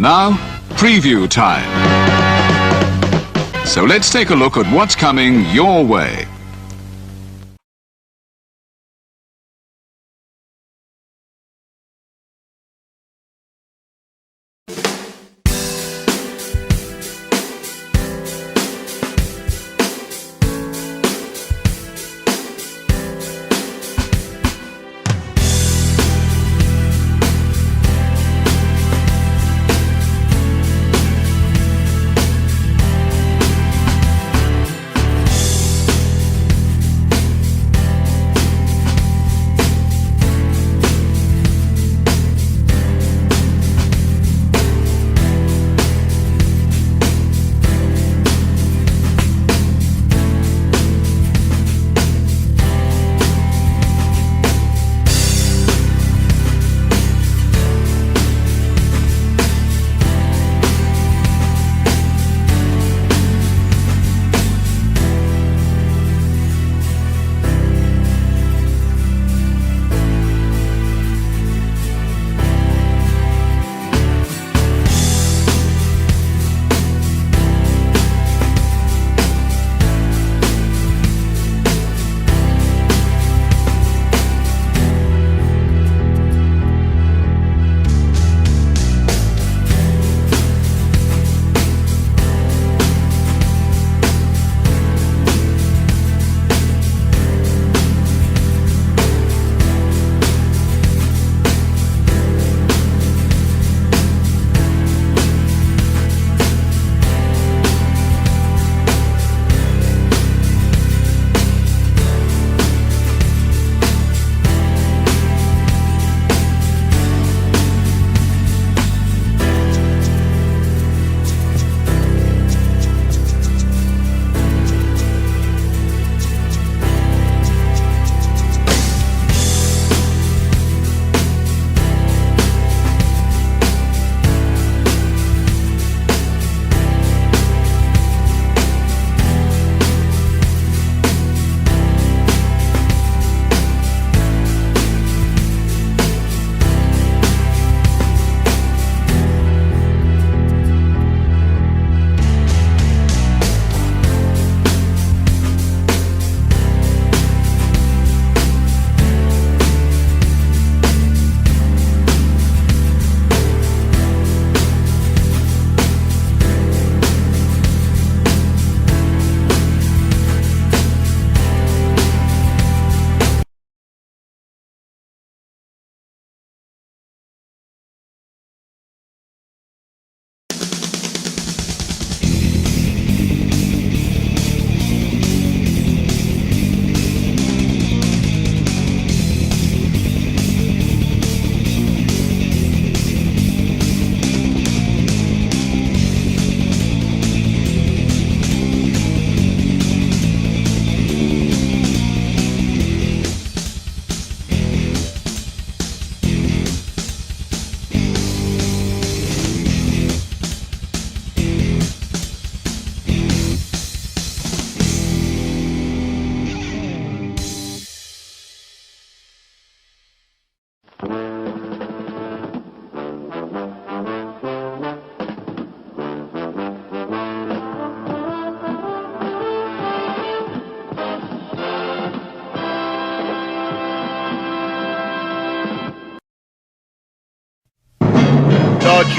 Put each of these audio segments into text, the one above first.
now, preview time. So let's take a look at what's coming your way.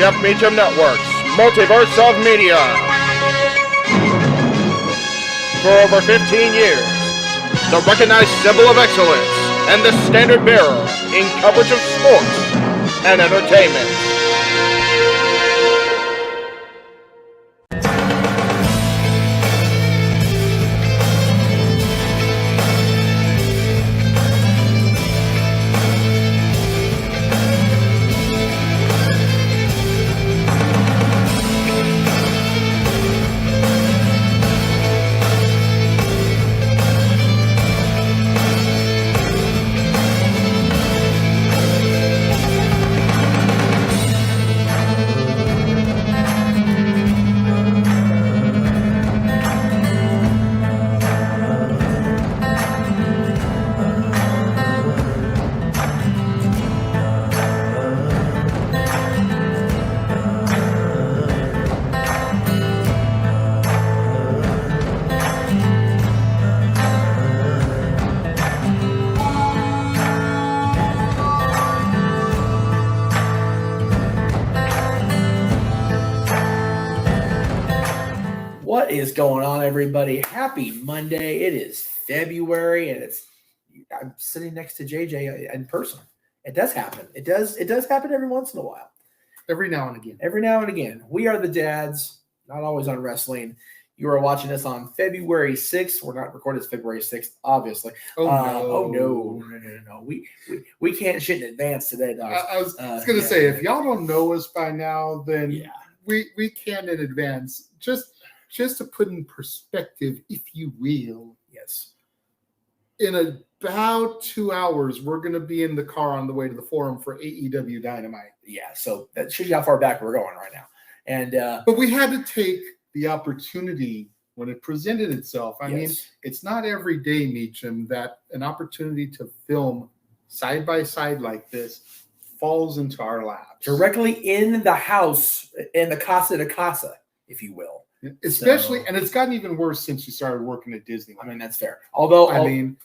Jeff Meacham Networks, Multiverse of Media. For over 15 years, the recognized symbol of excellence and the standard bearer in coverage of sports and entertainment. What is going on, everybody? Happy Monday. It is February, and I'm sitting next to JJ in person. It does happen. It does happen every once in a while. Every now and again. Every now and again. We are the Dads, not always on wrestling. You are watching us on February 6th. We're not recording this February 6th, obviously. No. We can't shit in advance today, dog. I was going to say, if y'all don't know us by now, then we can in advance. Just to put in perspective, if you will. Yes. In about 2 hours, we're going to be in the car on the way to the forum for AEW Dynamite. Yeah, so that shows you how far back we're going right now. And but we had to take the opportunity when it presented itself. I mean, it's not every day, Meacham, that an opportunity to film side by side like this falls into our laps. Directly in the house, in the casa de casa, if you will. Especially, and it's gotten even worse since you started working at Disney. I mean, that's fair. Although, I mean,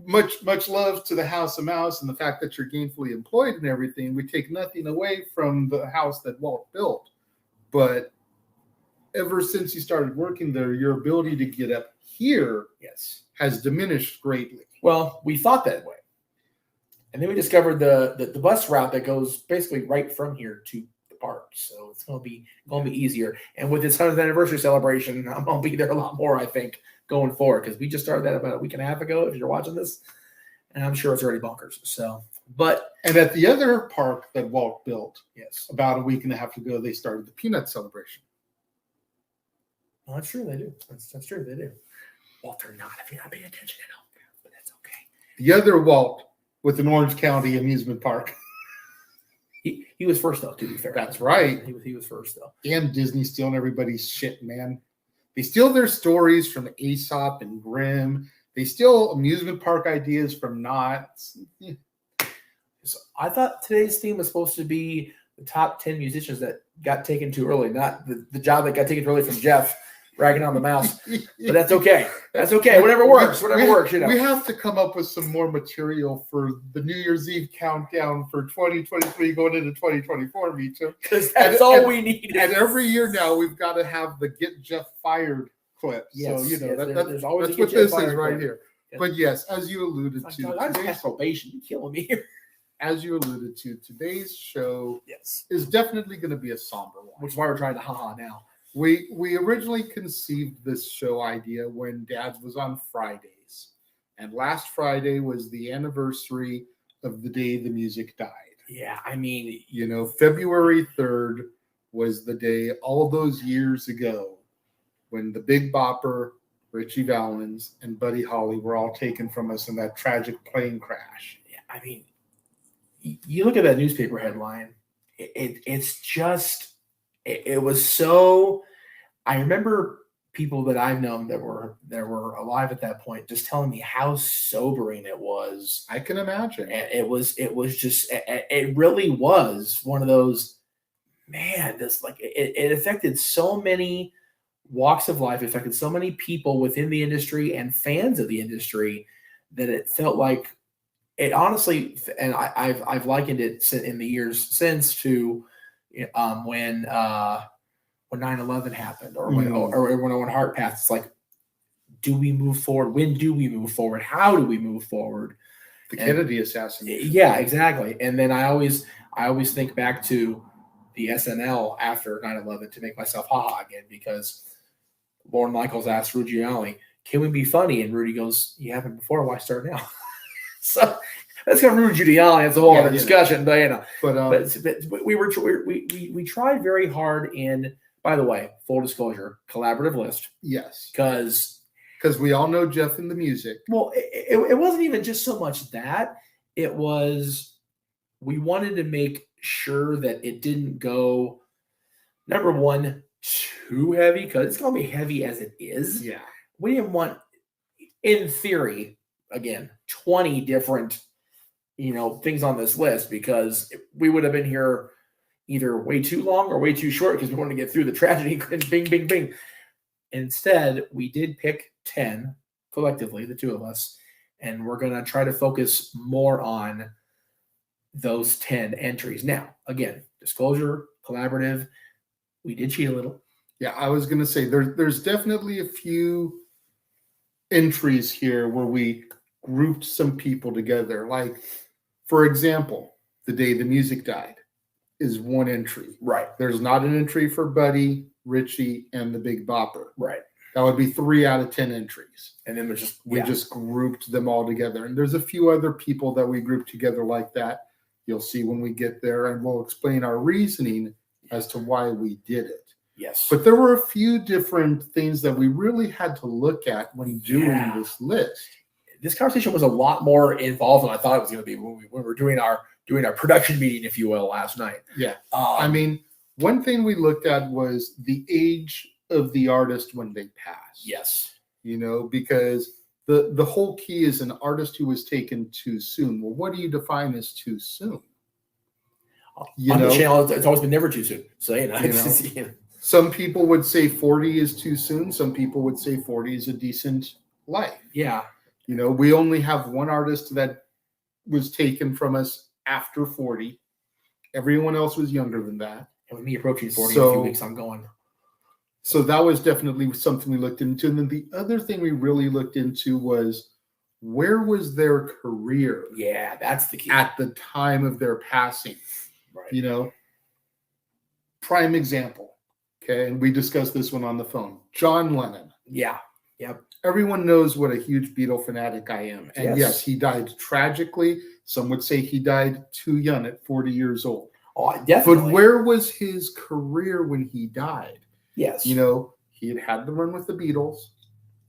much love to the House of Mouse and the fact that you're gainfully employed and everything. We take nothing away from the house that Walt built. But ever since you started working there, your ability to get up here has diminished greatly. Well, we thought that way. And then we discovered the bus route that goes basically right from here to the park. So it's going to be easier. And with this 100th anniversary celebration, I'm going to be there a lot more, I think, going forward. Because we just started that about a week and a half ago, if you're watching this. And I'm sure it's already bonkers. And at the other park that Walt built, about a week and a half ago, they started the Peanut Celebration. Well, that's true. They do. That's true. They do. Walter, not if you're not paying attention at all. But that's okay. The other Walt with an Orange County amusement park. He was first, though, to be fair. That's right. He was first, though. And Disney stealing everybody's shit, man. They steal their stories from Aesop and Grimm. They steal amusement park ideas from Knott's. So I thought today's theme was supposed to be the top 10 musicians that got taken too early, not the job that got taken too early from Jeff ragging on the mouse. But that's okay. That's okay. Whatever works. You know. We have to come up with some more material for the New Year's Eve countdown for 2023 going into 2024, Meacham. Because that's all we need. And every year now, we've got to have the Get Jeff Fired clip. Yes, so, there's always that's what this is right clip. here. Yes. But yes, as you alluded to. I just passed probation. You're killing me here. As you alluded to, today's show is definitely going to be a somber one. Which is why we're trying to haha now. We originally conceived this show idea when Dad's was on Fridays. And last Friday was the anniversary of the day the music died. Yeah, I mean... February 3rd was the day all those years ago when the Big Bopper, Richie Valens, and Buddy Holly were all taken from us in that tragic plane crash. Yeah, I mean... You look at that newspaper headline, it's just, it was so, I remember people that I've known that were alive at that point just telling me how sobering it was. I can imagine. And it was just, it really was one of those, man, this like, it affected so many walks of life, it affected so many people within the industry and fans of the industry that it felt like, it honestly, and I've likened it in the years since to when 9/11 happened, or when Hart passed. It's like, do we move forward? When do we move forward? How do we move forward? The Kennedy assassination. Yeah, exactly. And then I always think back to the SNL after 9/11 to make myself haha again, because Lorne Michaels asked Rudy Giuliani, "Can we be funny?" And Rudy goes, "You haven't before. Why start now?" So that's got Rudy Giuliani. It's a whole other discussion, but but we tried very hard in. By the way, full disclosure, collaborative list. Yes, because we all know Jeff and the music. Well, it wasn't even just so much that it was. We wanted to make sure that it didn't go, number one, too heavy, because it's going to be heavy as it is. Yeah, we didn't want, in theory, again, 20 different, things on this list, because we would have been here either way too long or way too short because we wanted to get through the tragedy and bing, bing, bing. Instead, we did pick 10 collectively, the two of us, and we're going to try to focus more on those 10 entries. Now, again, disclosure, collaborative, we did cheat a little. Yeah, I was going to say there's definitely a few entries here where we grouped some people together. Like, for example, The Day the Music Died is one entry. Right. There's not an entry for Buddy, Richie, and the Big Bopper. Right. That would be 3 out of 10 entries. And then we just grouped them all together. And there's a few other people that we grouped together like that. You'll see when we get there, and we'll explain our reasoning as to why we did it. Yes. But there were a few different things that we really had to look at when doing this list. This conversation was a lot more involved than I thought it was going to be when we were doing our production meeting, if you will, last night. Yeah. I mean, one thing we looked at was the age of the artist when they pass. Yes. You know, because the whole key is an artist who was taken too soon. Well, what do you define as too soon? On the channel, it's always been never too soon. So, some people would say 40 is too soon. Some people would say 40 is a decent life. Yeah. You know, we only have one artist that was taken from us after 40. Everyone else was younger than that. And with me approaching 40 in a few weeks, I'm going. So that was definitely something we looked into. And then the other thing we really looked into was, where was their career? Yeah, that's the key. At the time of their passing. Right. You know, prime example. Okay. And we discussed this one on the phone. John Lennon. Yeah. Yep. Everyone knows what a huge Beatle fanatic I am. And yes, he died tragically. Some would say he died too young at 40 years old. Oh, definitely. But where was his career when he died? Yes. You know, he had the run with the Beatles.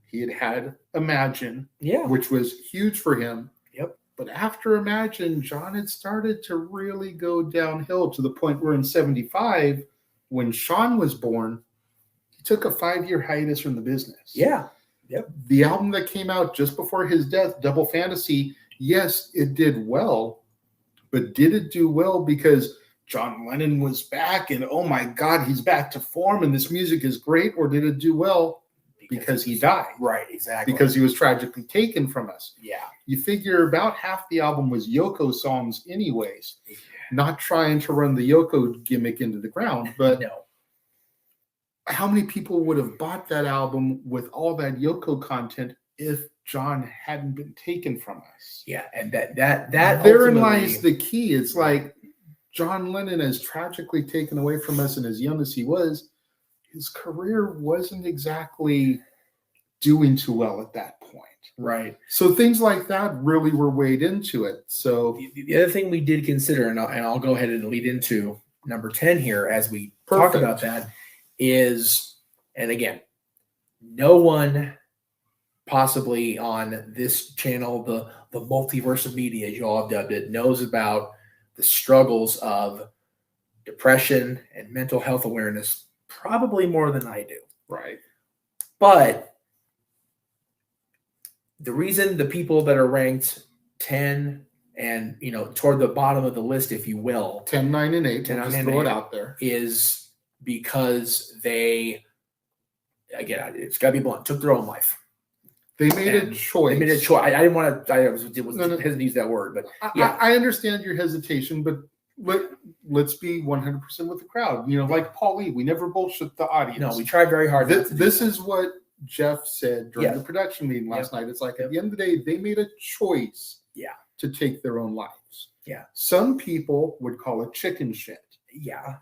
He had Imagine, which was huge for him. Yep. But after Imagine, John had started to really go downhill to the point where in 75, when Sean was born, he took a 5-year hiatus from the business. Yeah. Yep. The album that came out just before his death, Double Fantasy, yes, it did well. But did it do well because John Lennon was back and, oh my God, he's back to form and this music is great? Or did it do well because he died? Right, exactly. Because he was tragically taken from us. Yeah. You figure about half the album was Yoko songs anyways. Yeah. Not trying to run the Yoko gimmick into the ground, but no. How many people would have bought that album with all that Yoko content if John hadn't been taken from us? Yeah, and that therein lies the key. It's like John Lennon, as tragically taken away from us and as young as he was, his career wasn't exactly doing too well at that point. Right. So things like that really were weighed into it. So the other thing we did consider, and I'll go ahead and lead into number 10 here as we talk about that, is, and again, no one possibly on this channel, the multiverse of media, as you all have dubbed it, knows about the struggles of depression and mental health awareness probably more than I do. Right. But the reason the people that are ranked 10 and, toward the bottom of the list, if you will, 10, 9, and 8, 10, 9, just and throw 8, it out there, is because they, again, it's got to be blunt, took their own life. They made a choice. They made a choice. I didn't want to. I was hesitant to use that word, but yeah, I understand your hesitation. But let's be 100% with the crowd. Like Paulie, we never bullshit the audience. No, we tried very hard. This is what Jeff said during the production meeting last night. It's like at the end of the day, they made a choice. Yeah. To take their own lives. Yeah. Some people would call it chicken shit. Yeah.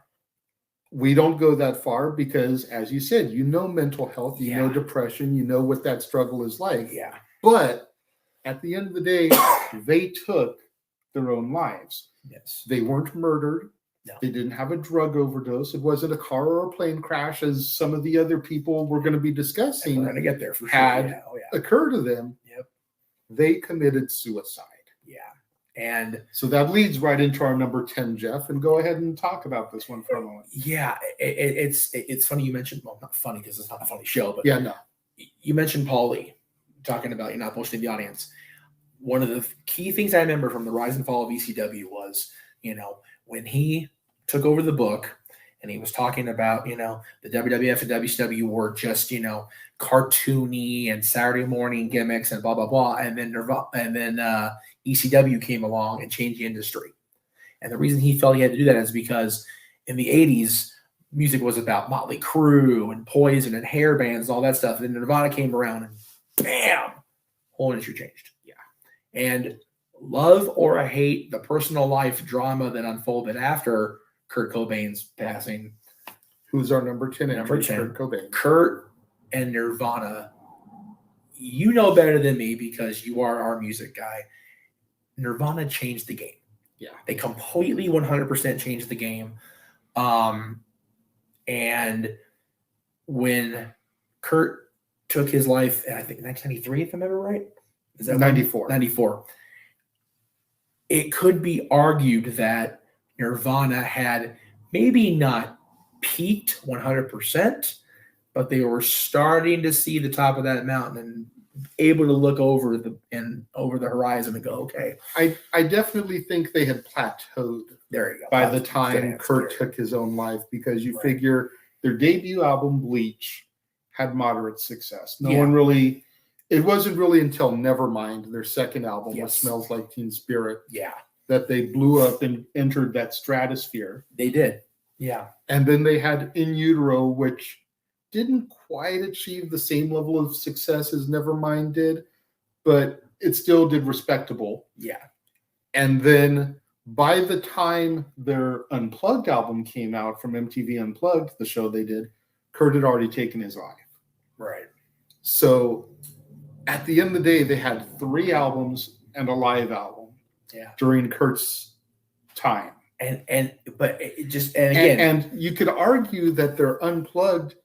We don't go that far because, as you said, mental health, you know depression, you know what that struggle is like. Yeah. But at the end of the day, they took their own lives. Yes. They weren't murdered. No. They didn't have a drug overdose. It wasn't a car or a plane crash, as some of the other people we're going to be discussing. We're going to get there for sure. Occurred to them. Yep. They committed suicide. Yeah. And so that leads right into our number 10, Jeff, and go ahead and talk about this one for a moment. Yeah, it's funny you mentioned, well, not funny because it's not a funny show, but yeah, no. You mentioned Paulie talking about you're not bullshitting the audience. One of the key things I remember from the rise and fall of ECW was, when he took over the book and he was talking about, the WWF and WCW were just, cartoony and Saturday morning gimmicks and blah, blah, blah. And then ECW came along and changed the industry. And the reason he felt he had to do that is because in the 80s, music was about Motley Crue and Poison and hair bands and all that stuff. And then Nirvana came around and bam, whole industry changed. Yeah. And love or hate the personal life drama that unfolded after Kurt Cobain's passing. Who's our number 10 entry? Number 10. Kurt Cobain. Kurt and Nirvana. You know better than me because you are our music guy. Nirvana changed the game. Yeah. They completely 100% changed the game. And when Kurt took his life, I think 1993, if I remember right. Is that 94. 94. It could be argued that Nirvana had maybe not peaked 100%, but they were starting to see the top of that mountain and able to look over the horizon and go, okay. I definitely think they had plateaued There you go. by the time Kurt took his own life, because you figure their debut album, Bleach, had moderate success. It wasn't really until Nevermind, their second album, which Smells Like Teen Spirit, that they blew up and entered that stratosphere. They did. Yeah. And then they had In Utero, which didn't quite achieve the same level of success as Nevermind did, but it still did respectable. Yeah. And then by the time their Unplugged album came out from MTV Unplugged, the show they did, Kurt had already taken his life. Right. So at the end of the day, they had 3 albums and a live album during Kurt's time. And you could argue that their Unplugged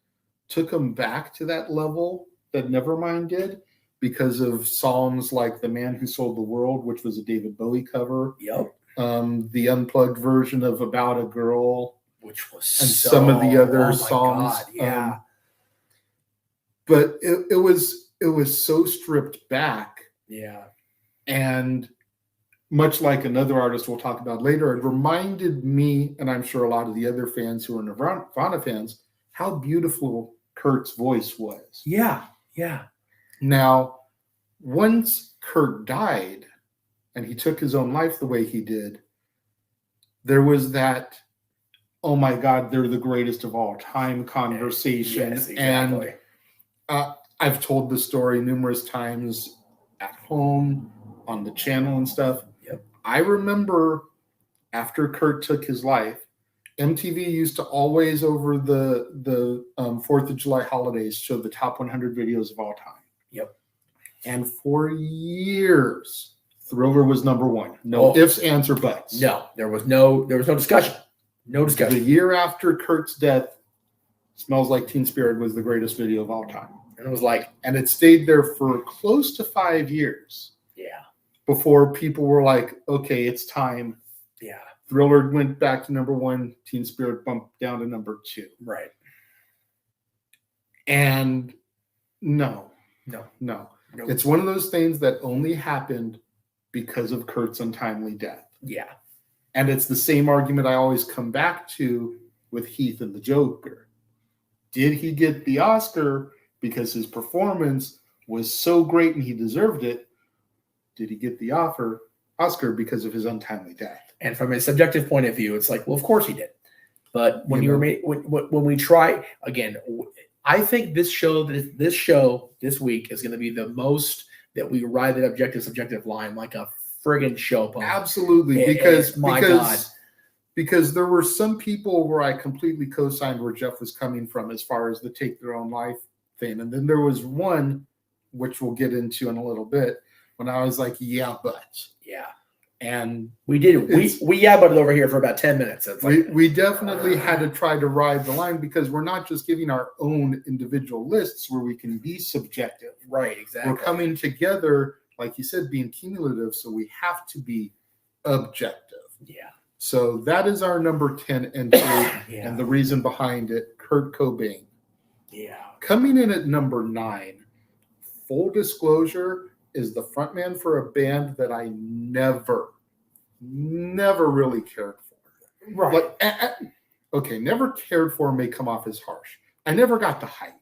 took them back to that level that Nevermind did because of songs like The Man Who Sold the World, which was a David Bowie cover. Yep. The Unplugged version of About a Girl, which was some of the other songs. God, yeah. But it was so stripped back. Yeah. And much like another artist we'll talk about later, it reminded me, and I'm sure a lot of the other fans who are Nirvana fans, how beautiful Kurt's voice was. Yeah, yeah. Now, once Kurt died and he took his own life the way he did, there was that, oh my God, they're the greatest of all time conversation. Yes, exactly. And I've told the story numerous times at home, on the channel and stuff. Yep. I remember after Kurt took his life, MTV used to always, over the 4th of July holidays, show the top 100 videos of all time. Yep. And for years, Thriller was number 1. No ifs, ands, or buts. No, there was no discussion. No discussion. The year after Kurt's death, Smells Like Teen Spirit was the greatest video of all time. And it was like, and it stayed there for close to 5 years. Yeah. Before people were like, okay, it's time. Yeah. Thriller went back to number 1. Teen Spirit bumped down to number 2. Right. And no. Nope. It's one of those things that only happened because of Kurt's untimely death. Yeah. And it's the same argument I always come back to with Heath and the Joker. Did he get the Oscar because his performance was so great and he deserved it? Did he get the Oscar because of his untimely death? And from a subjective point of view, it's like, well, of course he did. But when when we try again, I think this show this week is going to be the most that we ride that subjective line like a friggin' show pump. Absolutely, because there were some people where I completely co-signed where Jeff was coming from as far as the take their own life thing, and then there was one which we'll get into in a little bit when I was like, yeah, but. And we did. We yabbled over here for about 10 minutes. We definitely had to try to ride the line because we're not just giving our own individual lists where we can be subjective. Right, exactly. We're coming together, like you said, being cumulative, so we have to be objective. Yeah. So that is our number 10 entry, and the reason behind it, Kurt Cobain. Yeah. Coming in at number 9, full disclosure, is the frontman for a band that I never really cared for. Right. Okay, never cared for may come off as harsh. I never got the hype.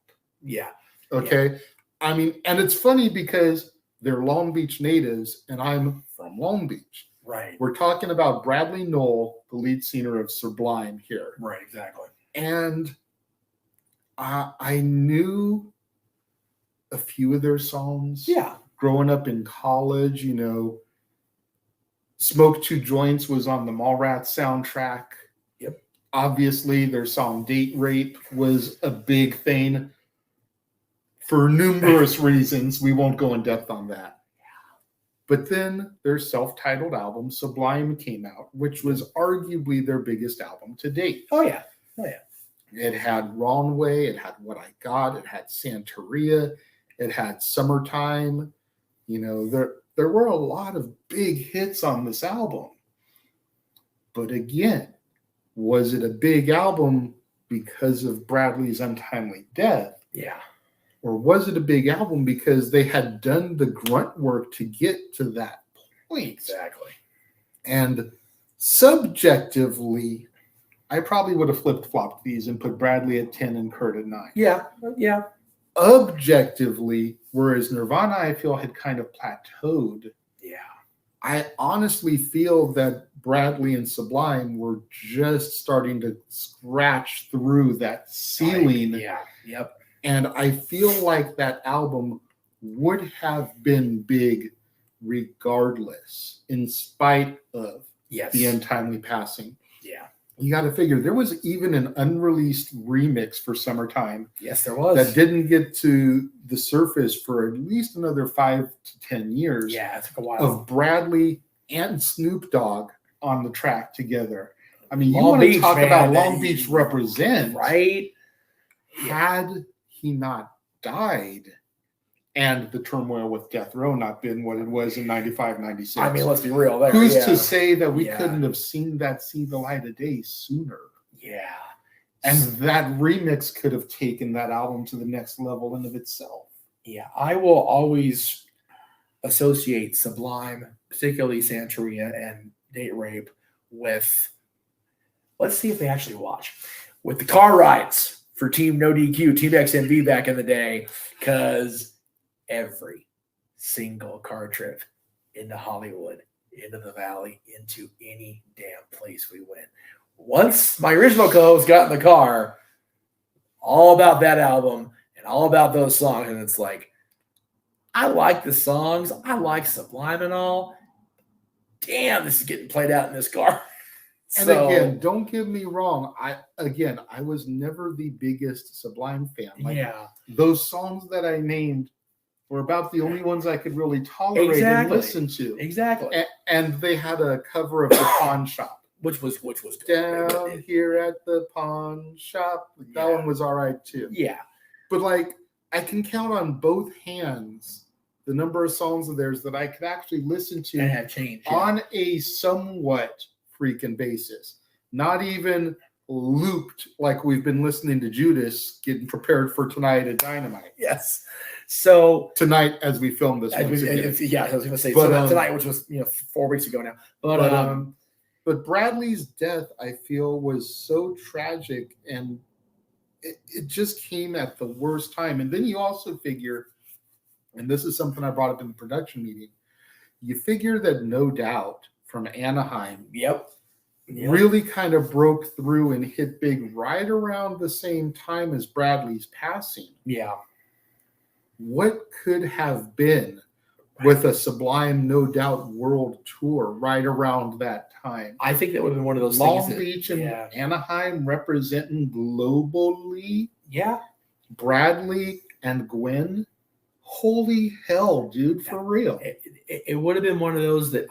Yeah. Okay. Yeah. I mean, and it's funny because they're Long Beach natives and I'm from Long Beach. Right. We're talking about Bradley Knoll, the lead singer of Sublime here. Right, exactly. And I knew a few of their songs. Yeah. Growing up in college, Smoke Two Joints was on the Mallrats soundtrack. Yep. Obviously, their song Date Rape was a big thing for numerous reasons. We won't go in depth on that. But then their self-titled album, Sublime, came out, which was arguably their biggest album to date. Oh, yeah. It had Wrong Way, it had What I Got, it had Santeria, it had Summertime. There were a lot of big hits on this album. But again, was it a big album because of Bradley's untimely death? Yeah. Or was it a big album because they had done the grunt work to get to that point? Exactly. And subjectively, I probably would have flip-flopped these and put Bradley at 10 and Kurt at 9. Yeah. Objectively, whereas Nirvana, I feel, had kind of plateaued. Yeah. I honestly feel that Bradley and Sublime were just starting to scratch through that ceiling. Yeah. Yep. And I feel like that album would have been big regardless, in spite of the untimely passing. Yeah. You got to figure there was even an unreleased remix for Summertime. Yes, there was. That didn't get to the surface for at least another 5 to 10 years. Yeah, it took a while. Of Bradley and Snoop Dogg on the track together. I mean, you Long want to Beach, talk man, about Long Beach represent. Right? Had he not died and the turmoil with Death Row not been what it was in 95, 96. I mean, let's be real. Who's to say that we couldn't have seen that see the light of day sooner? Yeah. And that remix could have taken that album to the next level in of itself. Yeah. I will always associate Sublime, particularly Santeria and Date Rape, with, let's see if they actually watch, with the car rides for Team No DQ, Team XMV back in the day, because every single car trip into Hollywood, into the Valley, into any damn place we went. Once my original co-host got in the car, all about that album and all about those songs, and it's like, I like the songs, I like Sublime and all. Damn, this is getting played out in this car. And again, don't get me wrong. I was never the biggest Sublime fan. Those songs that I named were about the only ones I could really tolerate and listen to. Exactly. And they had a cover of The Pawn Shop. Which was good. Down here at the pawn shop. That one was all right too. Yeah. But I can count on both hands the number of songs of theirs that I could actually listen to and have changed on a somewhat freaking basis. Not even looped like we've been listening to Judas getting prepared for tonight at Dynamite. Yes. So tonight as we film this. I was going to say tonight, which was 4 weeks ago now. But Bradley's death, I feel, was so tragic, and it just came at the worst time. And then you also figure, and this is something I brought up in the production meeting, you figure that No Doubt from Anaheim really kind of broke through and hit big right around the same time as Bradley's passing. Yeah. What could have been with a Sublime No Doubt world tour right around that time? I think that would have been one of those Long things. Beach and Anaheim representing globally. Yeah. Bradley and Gwen. Holy hell, dude, for real. It would have been one of those that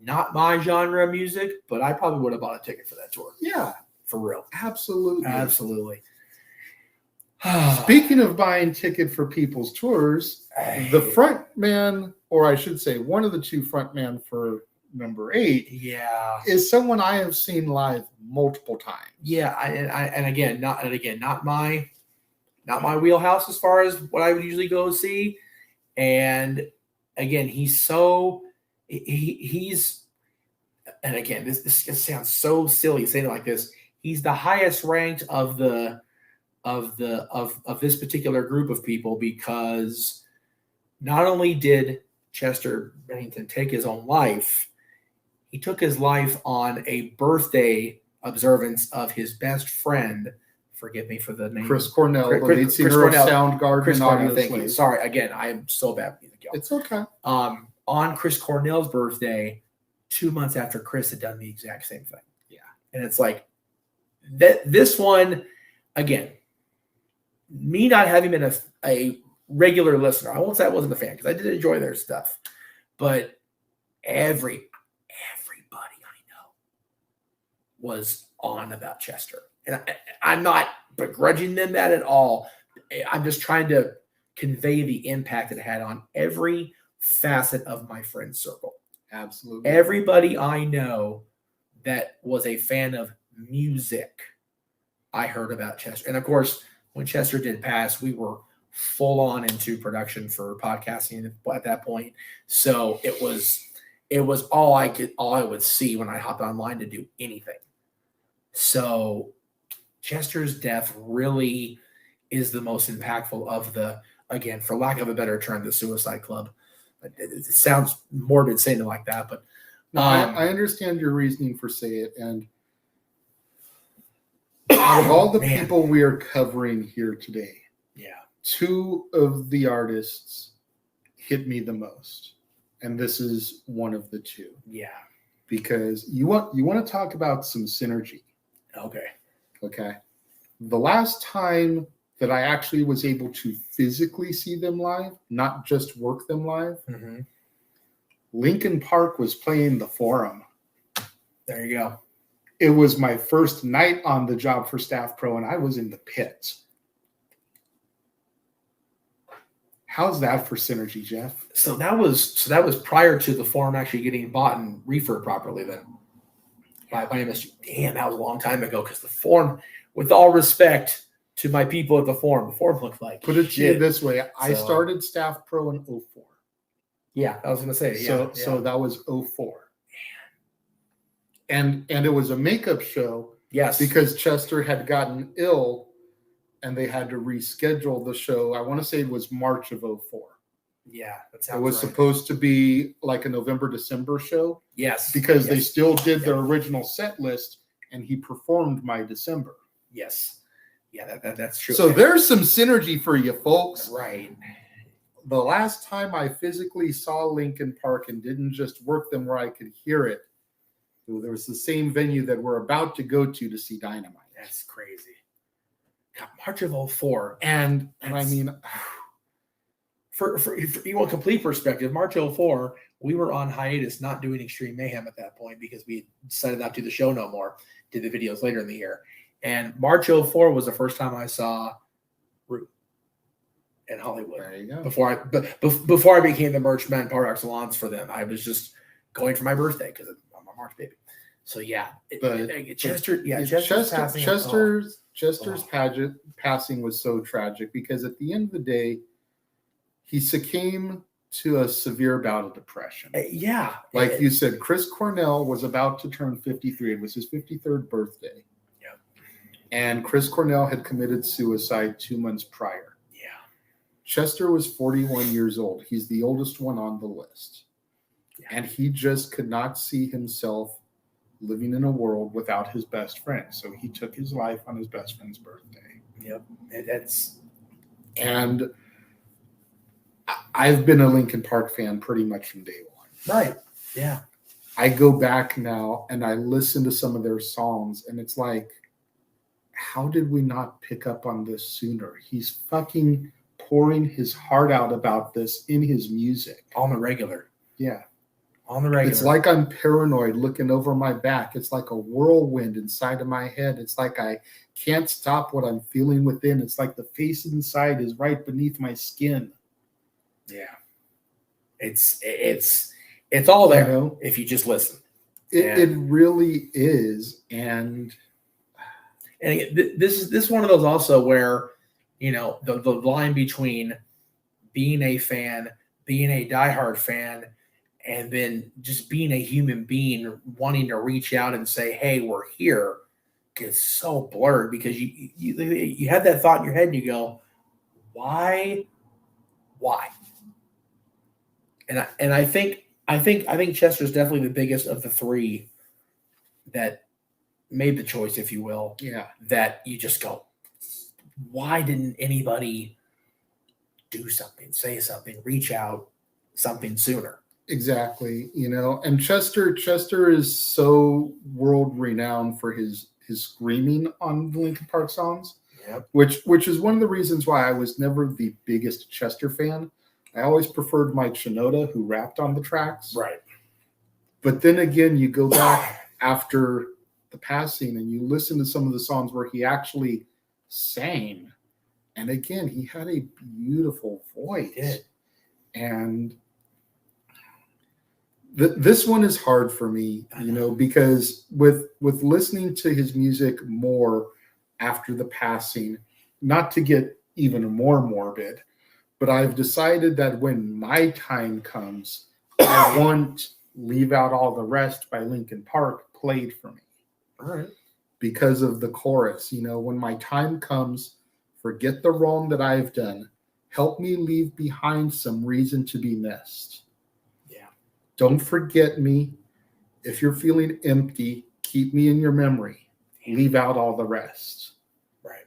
not my genre of music, but I probably would have bought a ticket for that tour. Yeah. For real. Absolutely. Speaking of buying ticket for people's tours, the front man, or I should say one of the two front men for number 8, is someone I have seen live multiple times. Yeah, not my wheelhouse as far as what I would usually go see. And again, he's and again, this sounds so silly saying it like this. He's the highest ranked of this particular group of people, because not only did Chester Bennington take his own life, he took his life on a birthday observance of his best friend. Forgive me for the name. Chris Cornell, the lead Chris singer of Cornell. Soundgarden Chris and Cornell, Audio thank you. Slave. Sorry, again, I am so bad with music, y'all. It's okay. On Chris Cornell's birthday, 2 months after Chris had done the exact same thing. Yeah. And it's like that. This one, again, me not having been a regular listener, I won't say I wasn't a fan because I did enjoy their stuff, but everybody I know was on about Chester. And I'm not begrudging them that at all. I'm just trying to convey the impact it had on every facet of my friend circle. Absolutely. Everybody I know that was a fan of music, I heard about Chester. And of course, when Chester did pass, we were full on into production for podcasting at that point. So it was all I would see when I hopped online to do anything. So Chester's death really is the most impactful of the, again, for lack of a better term, the Suicide Club. It sounds morbid saying it like that, but no, I understand your reasoning for saying it. And out of all the people we are covering here today, two of the artists hit me the most, and this is one of the two. Yeah, because you want to talk about some synergy. Okay. The last time that I actually was able to physically see them live, not just work them live, Lincoln Park was playing the Forum. There you go. It was my first night on the job for Staff Pro, and I was in the pits. How's that for synergy, Jeff? So that was prior to the Forum actually getting bought and refurbed properly then. By MSG. Damn, that was a long time ago because the Forum, with all respect to my people at the Forum looked like Put it to you this way. I So- started Staff Pro in 04. Yeah, I was going to say. So that was 04. And it was a makeup show Yes. because Chester had gotten ill and they had to reschedule the show. I want to say it was March of 04. Yeah, that sounds It was right. supposed to be like a November-December show Yes. because they Yes. still did their original set list and he performed my December. Yes. Yeah, that's true. So there's some synergy for you folks. Right. The last time I physically saw Lincoln Park and didn't just work them where I could hear it, there was the same venue that we're about to go to see Dynamite. That's crazy. God, March of 04. And I mean, For you want complete perspective, March 04, we were on hiatus, not doing Extreme Mayhem at that point because we decided not to do the show no more. Did the videos later in the year. And March 04 was the first time I saw Root in Hollywood. there you go. Before I became the merch man par excellence for them, I was just going for my birthday because I'm a March baby. So yeah, Chester's passing was so tragic because at the end of the day, he succumbed to a severe bout of depression. Like you said, Chris Cornell was about to turn 53. It was his 53rd birthday. Yeah. And Chris Cornell had committed suicide 2 months prior. Yeah. Chester was 41 years old. He's the oldest one on the list. Yeah. And he just could not see himself living in a world without his best friend. So he took his life on his best friend's birthday. Yep. And I've been a Linkin Park fan pretty much from day one. Right. Yeah. I go back now and I listen to some of their songs and it's like, how did we not pick up on this sooner? He's fucking pouring his heart out about this in his music. On the regular. Yeah. On the regular. It's like I'm paranoid looking over my back. It's like a whirlwind inside of my head. It's like I can't stop what I'm feeling within. It's like the face inside is right beneath my skin. Yeah. It's all there, You know? if you just listen. It really is. And again, this is one of those also where, you know, the line between being a fan, being a diehard fan, and then just being a human being wanting to reach out and say, hey, we're here, gets so blurred because you have that thought in your head and you go, why? And I think Chester's definitely the biggest of the three that made the choice, if you will, Yeah. that you just go, why didn't anybody do something, say something, reach out something sooner? Exactly. And Chester is so world renowned for his screaming on the Linkin Park songs. Yep. Which is one of the reasons why I was never the biggest Chester fan. I always preferred Mike Shinoda, who rapped on the tracks. Right. But then again, you go back after the passing and you listen to some of the songs where he actually sang. And again, he had a beautiful voice. He did. And this one is hard for me, because with listening to his music more after the passing, not to get even more morbid, but I've decided that when my time comes, I want Leave Out All the Rest by Linkin Park played for me. All right. Because of the chorus, when my time comes, forget the wrong that I've done. Help me leave behind some reason to be missed. Yeah. Don't forget me. If you're feeling empty, keep me in your memory. Leave out all the rest. Right.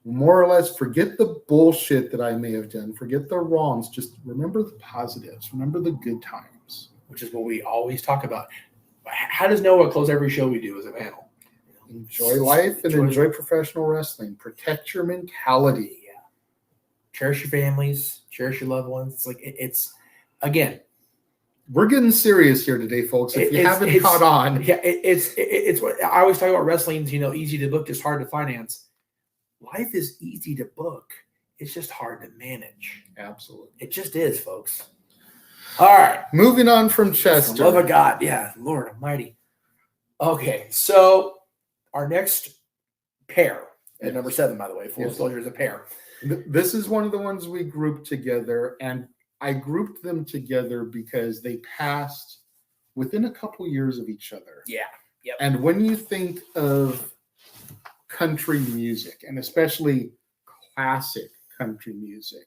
More or less, forget the bullshit that I may have done. Forget the wrongs. Just remember the positives. Remember the good times. Which is what we always talk about. How does Noah close every show we do as a panel? Enjoy life and enjoy professional wrestling. Protect your mentality. Yeah. Cherish your families. Cherish your loved ones. It's like, it's again. We're getting serious here today, folks. If you haven't caught on. Yeah, it's what I always talk about. Wrestling's, easy to book, just hard to finance. Life is easy to book. It's just hard to manage. Absolutely. It just is, folks. All right. Moving on from Chester. For the love of God. Yeah. Lord Almighty. Okay. So our next pair at number 7, by the way, full disclosure, is a pair. This is one of the ones we grouped together, and I grouped them together because they passed within a couple years of each other. Yeah. Yep. And when you think of country music, and especially classic country music,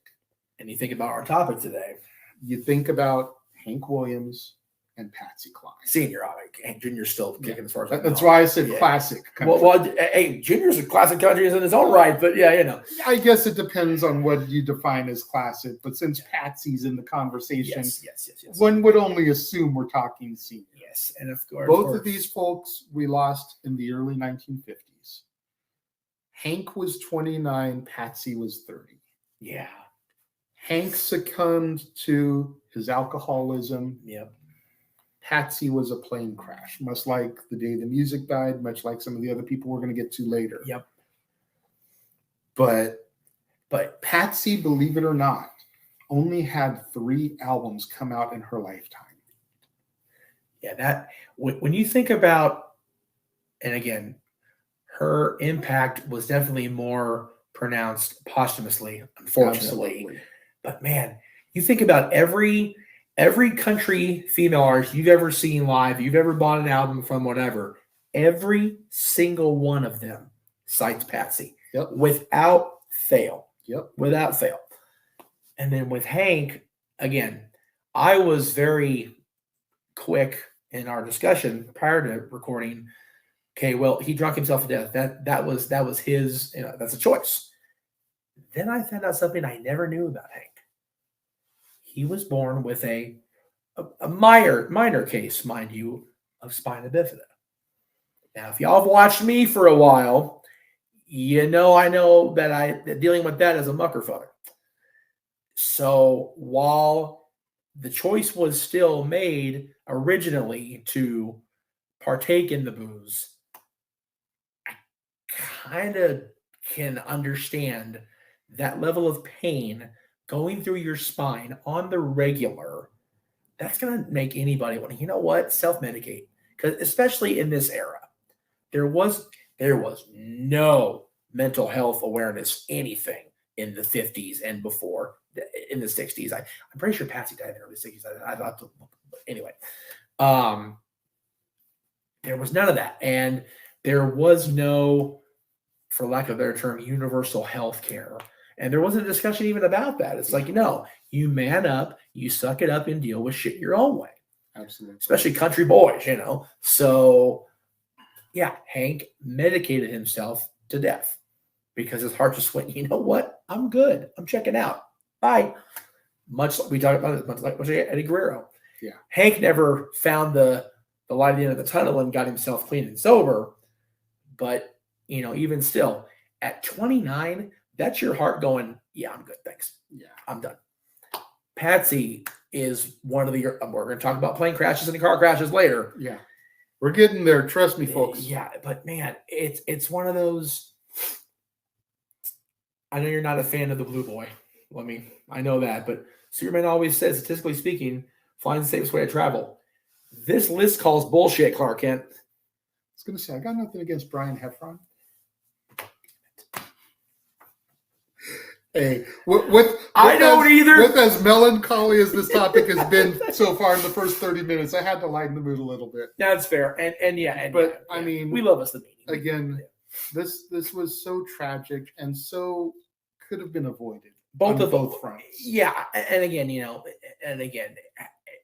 and you think about our topic today, you think about Hank Williams and Patsy Cline. Senior, and Junior's still kicking as far as that's why I said classic country. Well, hey, Junior's a classic country in his own right, but yeah, I guess it depends on what you define as classic, but since Patsy's in the conversation, yes. One would only assume we're talking senior. Yes, and of course, both of these folks we lost in the early 1950s. Hank was 29, Patsy was 30. Yeah. Hank succumbed to his alcoholism. Yep. Patsy was a plane crash, much like the day the music died, much like some of the other people we're going to get to later. Yep. But Patsy, believe it or not, only had 3 albums come out in her lifetime. Yeah, that when you think about, and again, her impact was definitely more pronounced posthumously, unfortunately. Absolutely. But man, you think about every country female artist you've ever seen live, you've ever bought an album from, whatever, every single one of them cites Patsy. Yep. Without fail. Yep. Without fail. And then with Hank, again, I was very quick in our discussion prior to recording. Okay, well, he drunk himself to death. That was his, that's a choice. Then I found out something I never knew about Hank. He was born with a minor case, mind you, of spina bifida. Now, if y'all have watched me for a while, I know that dealing with that is a mucker fucker. So while the choice was still made originally to partake in the booze, I kind of can understand that level of pain going through your spine on the regular. That's going to make anybody want to, self-medicate. Because especially in this era, there was no mental health awareness, anything in the 50s and before, in the 60s. I'm pretty sure Patsy died in the early 60s. I thought, anyway, there was none of that. And there was no, for lack of a better term, universal health care. And there wasn't a discussion even about that. It's like, you man up, you suck it up and deal with shit your own way. Absolutely. Especially country boys, So, Yeah, Hank medicated himself to death because his heart just went, you know what? I'm good. I'm checking out. Bye. Much like we talked about it, much like Eddie Guerrero. Yeah. Hank never found the light at the end of the tunnel and got himself clean and sober. But, even still, at 29, that's your heart going, yeah, I'm good. Thanks. Yeah. I'm done. Patsy is one of the, we're going to talk about plane crashes and car crashes later. Yeah. We're getting there. Trust me, folks. Yeah. But man, it's one of those, I know you're not a fan of the Blue Boy. I know that, but Superman always says, statistically speaking, flying the safest way to travel. This list calls bullshit, Clark Kent. I was going to say, I got nothing against Brian Heffron. Hey, I don't either. With as melancholy as this topic has been so far in the first 30 minutes, I had to lighten the mood a little bit. That's fair. I mean, we love us the meeting. Again, this was so tragic and so could have been avoided. Both fronts. Yeah, and again,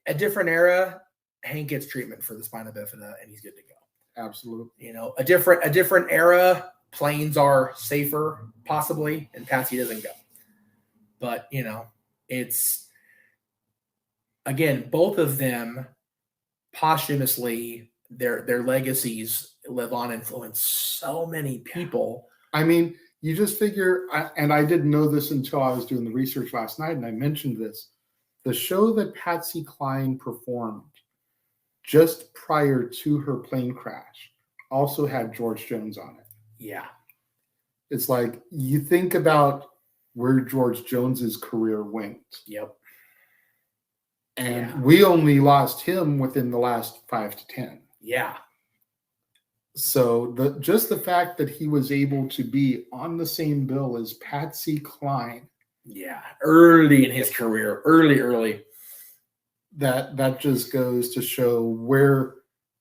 a different era, Hank gets treatment for the spina bifida and he's good to go. Absolutely. A different era, planes are safer, possibly, and Patsy doesn't go. But, it's, again, both of them posthumously, their legacies live on, influence so many people. I mean, you just figure, and I didn't know this until I was doing the research last night, and I mentioned this. The show that Patsy Cline performed just prior to her plane crash also had George Jones on it. Yeah. It's like you think about where George Jones's career went. Yep. And we only lost him within the last 5 to 10. Yeah. So just the fact that he was able to be on the same bill as Patsy Cline. Yeah. Early in his career. Early. That just goes to show where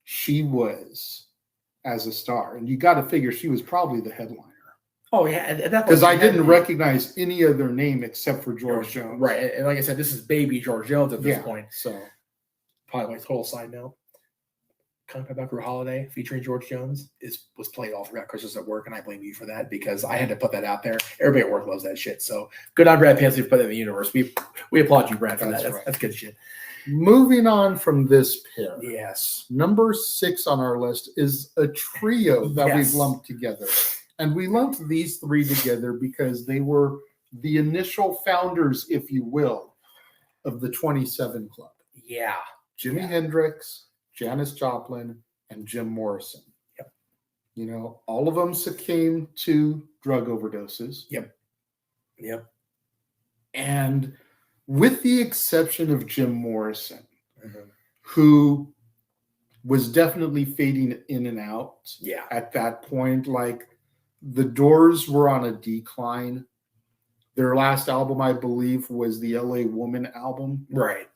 she was as a star. And you got to figure she was probably the headliner. Oh, yeah. Because I didn't recognize any other name except for George Jones. Right. And like I said, this is baby George Jones at this point. So, probably my total side note. Kung Pao Buckaroo Holiday featuring George Jones was played all throughout Christmas at work, and I blame you for that because I had to put that out there. Everybody at work loves that shit. So good on Brad Paisley for putting it in the universe. We applaud you, Brad, for that. That's good shit. Moving on from this pair. Yes. Number 6 on our list is a trio that we've lumped together. And we lumped these 3 together because they were the initial founders, if you will, of the 27 Club. Yeah. Jimi Hendrix, Janis Joplin, and Jim Morrison. Yep. All of them succumbed to drug overdoses. Yep. And with the exception of Jim Morrison, who was definitely fading in and out at that point, like the Doors were on a decline. Their last album, I believe, was the LA Woman album. Right.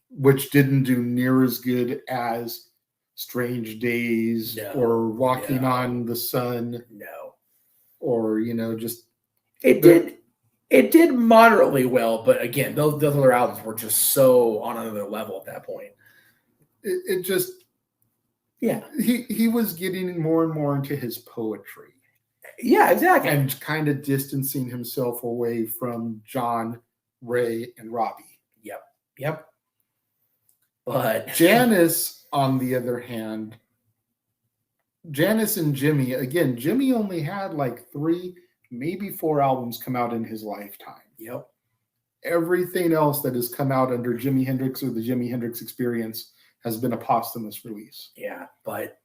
Which didn't do near as good as Strange Days or Walking on the Sun. No. Or, just... It did moderately well, but again, those other albums were just so on another level at that point. It just... Yeah. He was getting more and more into his poetry. Yeah, exactly. And kind of distancing himself away from John, Ray, and Robbie. Yep. But Janis, on the other hand, Janis and Jimmy, again, Jimmy only had like 3, maybe 4 albums come out in his lifetime. Yep. Everything else that has come out under Jimi Hendrix or the Jimi Hendrix Experience has been a posthumous release. Yeah, but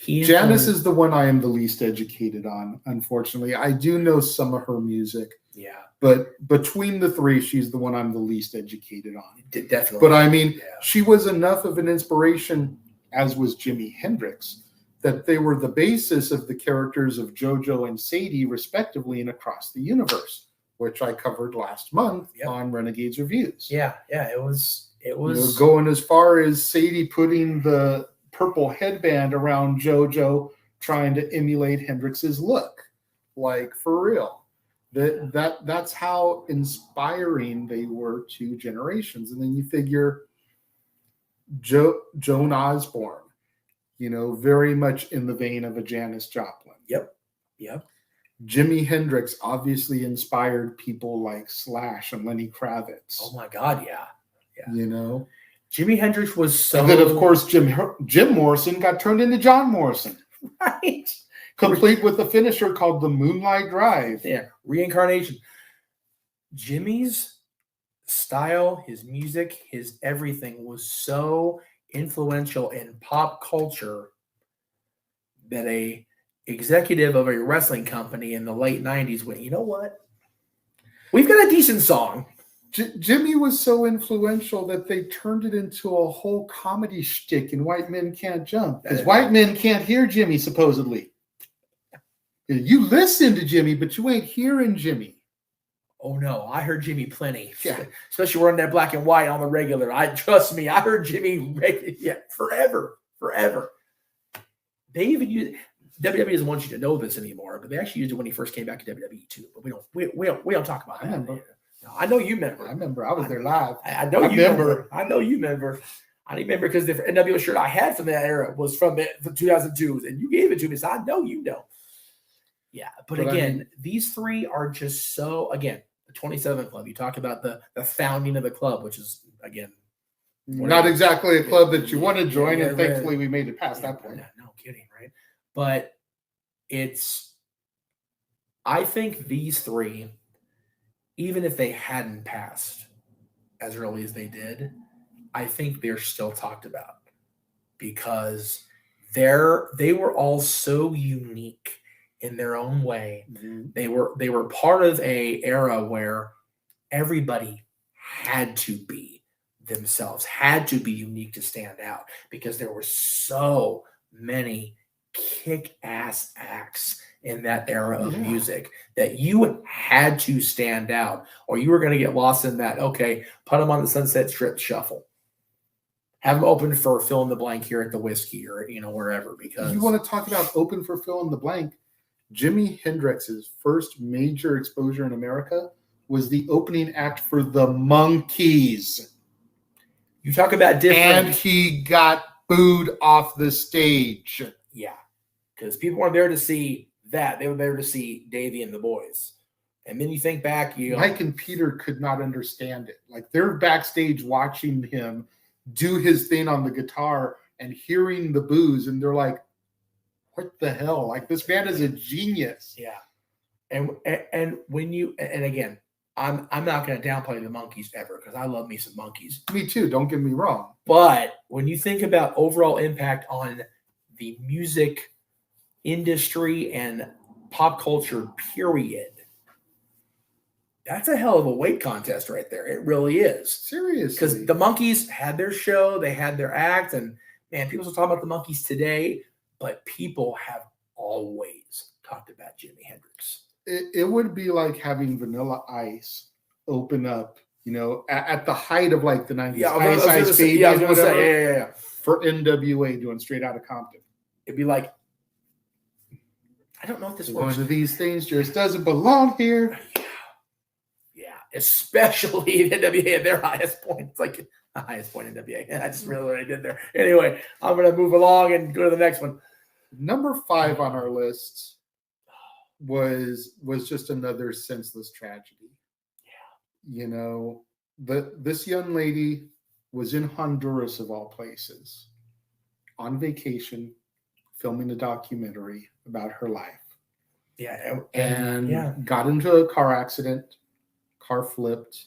Janis is the one I am the least educated on, unfortunately. I do know some of her music. Yeah. But between the 3, she's the one I'm the least educated on. Definitely. But I mean, she was enough of an inspiration, as was Jimi Hendrix, that they were the basis of the characters of JoJo and Sadie, respectively, in Across the Universe, which I covered last month on Renegade's Reviews. Yeah. It was going as far as Sadie putting the purple headband around JoJo, trying to emulate Hendrix's look. Like, for real. That's how inspiring they were to generations. And then you figure Joan Osborne, very much in the vein of a Janis Joplin. Yep. Jimi Hendrix obviously inspired people like Slash and Lenny Kravitz. Oh my God, yeah. Jimi Hendrix was so. And then, of course, Jim Morrison got turned into John Morrison. Right. Complete with a finisher called the Moonlight Drive. Yeah, reincarnation. Jimmy's style, his music, his everything was so influential in pop culture that a executive of a wrestling company in the late 90s went, you know what? We've got a decent song. Jimmy was so influential that they turned it into a whole comedy shtick in White Men Can't Jump. Because white men can't hear Jimmy, supposedly. You listen to Jimmy, but you ain't hearing Jimmy. Oh, no. I heard Jimmy plenty. Yeah. Especially running that black and white on the regular. Trust me, I heard Jimmy forever. They even use WWE doesn't want you to know this anymore, but they actually used it when he first came back to WWE too. But we don't talk about that. I know you remember. I remember. I was there live. I know you remember. I know you remember. I remember because the NWO shirt I had from that era was from the 2002s, and you gave it to me, so I know you know. Yeah, but again, these three are just so. Again, the 27 Club. You talk about the founding of the club, which is again not exactly a club that you want to join, and thankfully we made it past that point. No kidding, right? But I think these three, even if they hadn't passed as early as they did, I think they're still talked about because they were all so unique in their own way. Mm-hmm. They were part of a era where everybody had to be themselves, had to be unique to stand out because there were so many kick-ass acts in that era of music that you had to stand out or you were going to get lost in that, okay, put them on the Sunset Strip shuffle. Have them open for fill in the blank here at the Whiskey or, wherever. Because you want to talk about open for fill in the blank. Jimi Hendrix's first major exposure in America was the opening act for the Monkees. You talk about different. And he got booed off the stage. Yeah. Because people weren't there to see that. They were there to see Davey and the boys. And then you think back, Mike and Peter could not understand it. Like they're backstage watching him do his thing on the guitar and hearing the boos, and they're like, what the hell? Like this man is a genius. Yeah. And when and again, I'm not going to downplay the Monkees ever because I love me some Monkees. Me too. Don't get me wrong. But when you think about overall impact on the music industry and pop culture, period, that's a hell of a weight contest right there. It really is. Seriously. Because the Monkees had their show, they had their act, and man, people still talk about the Monkees today, but people have always talked about Jimi Hendrix. It would be like having Vanilla Ice open up, at the height of like the 90s. Yeah, I was going to say, yeah. For NWA doing Straight Outta Compton. It'd be like, I don't know if this works. One of these things just doesn't belong here. Yeah, especially NWA at their highest point. It's like the highest point in NWA. I just really what I did there. Anyway, I'm going to move along and go to the next one. Number 5 on our list was just another senseless tragedy. Yeah. This young lady was in Honduras of all places on vacation filming a documentary about her life. Yeah. And got into a car accident, car flipped,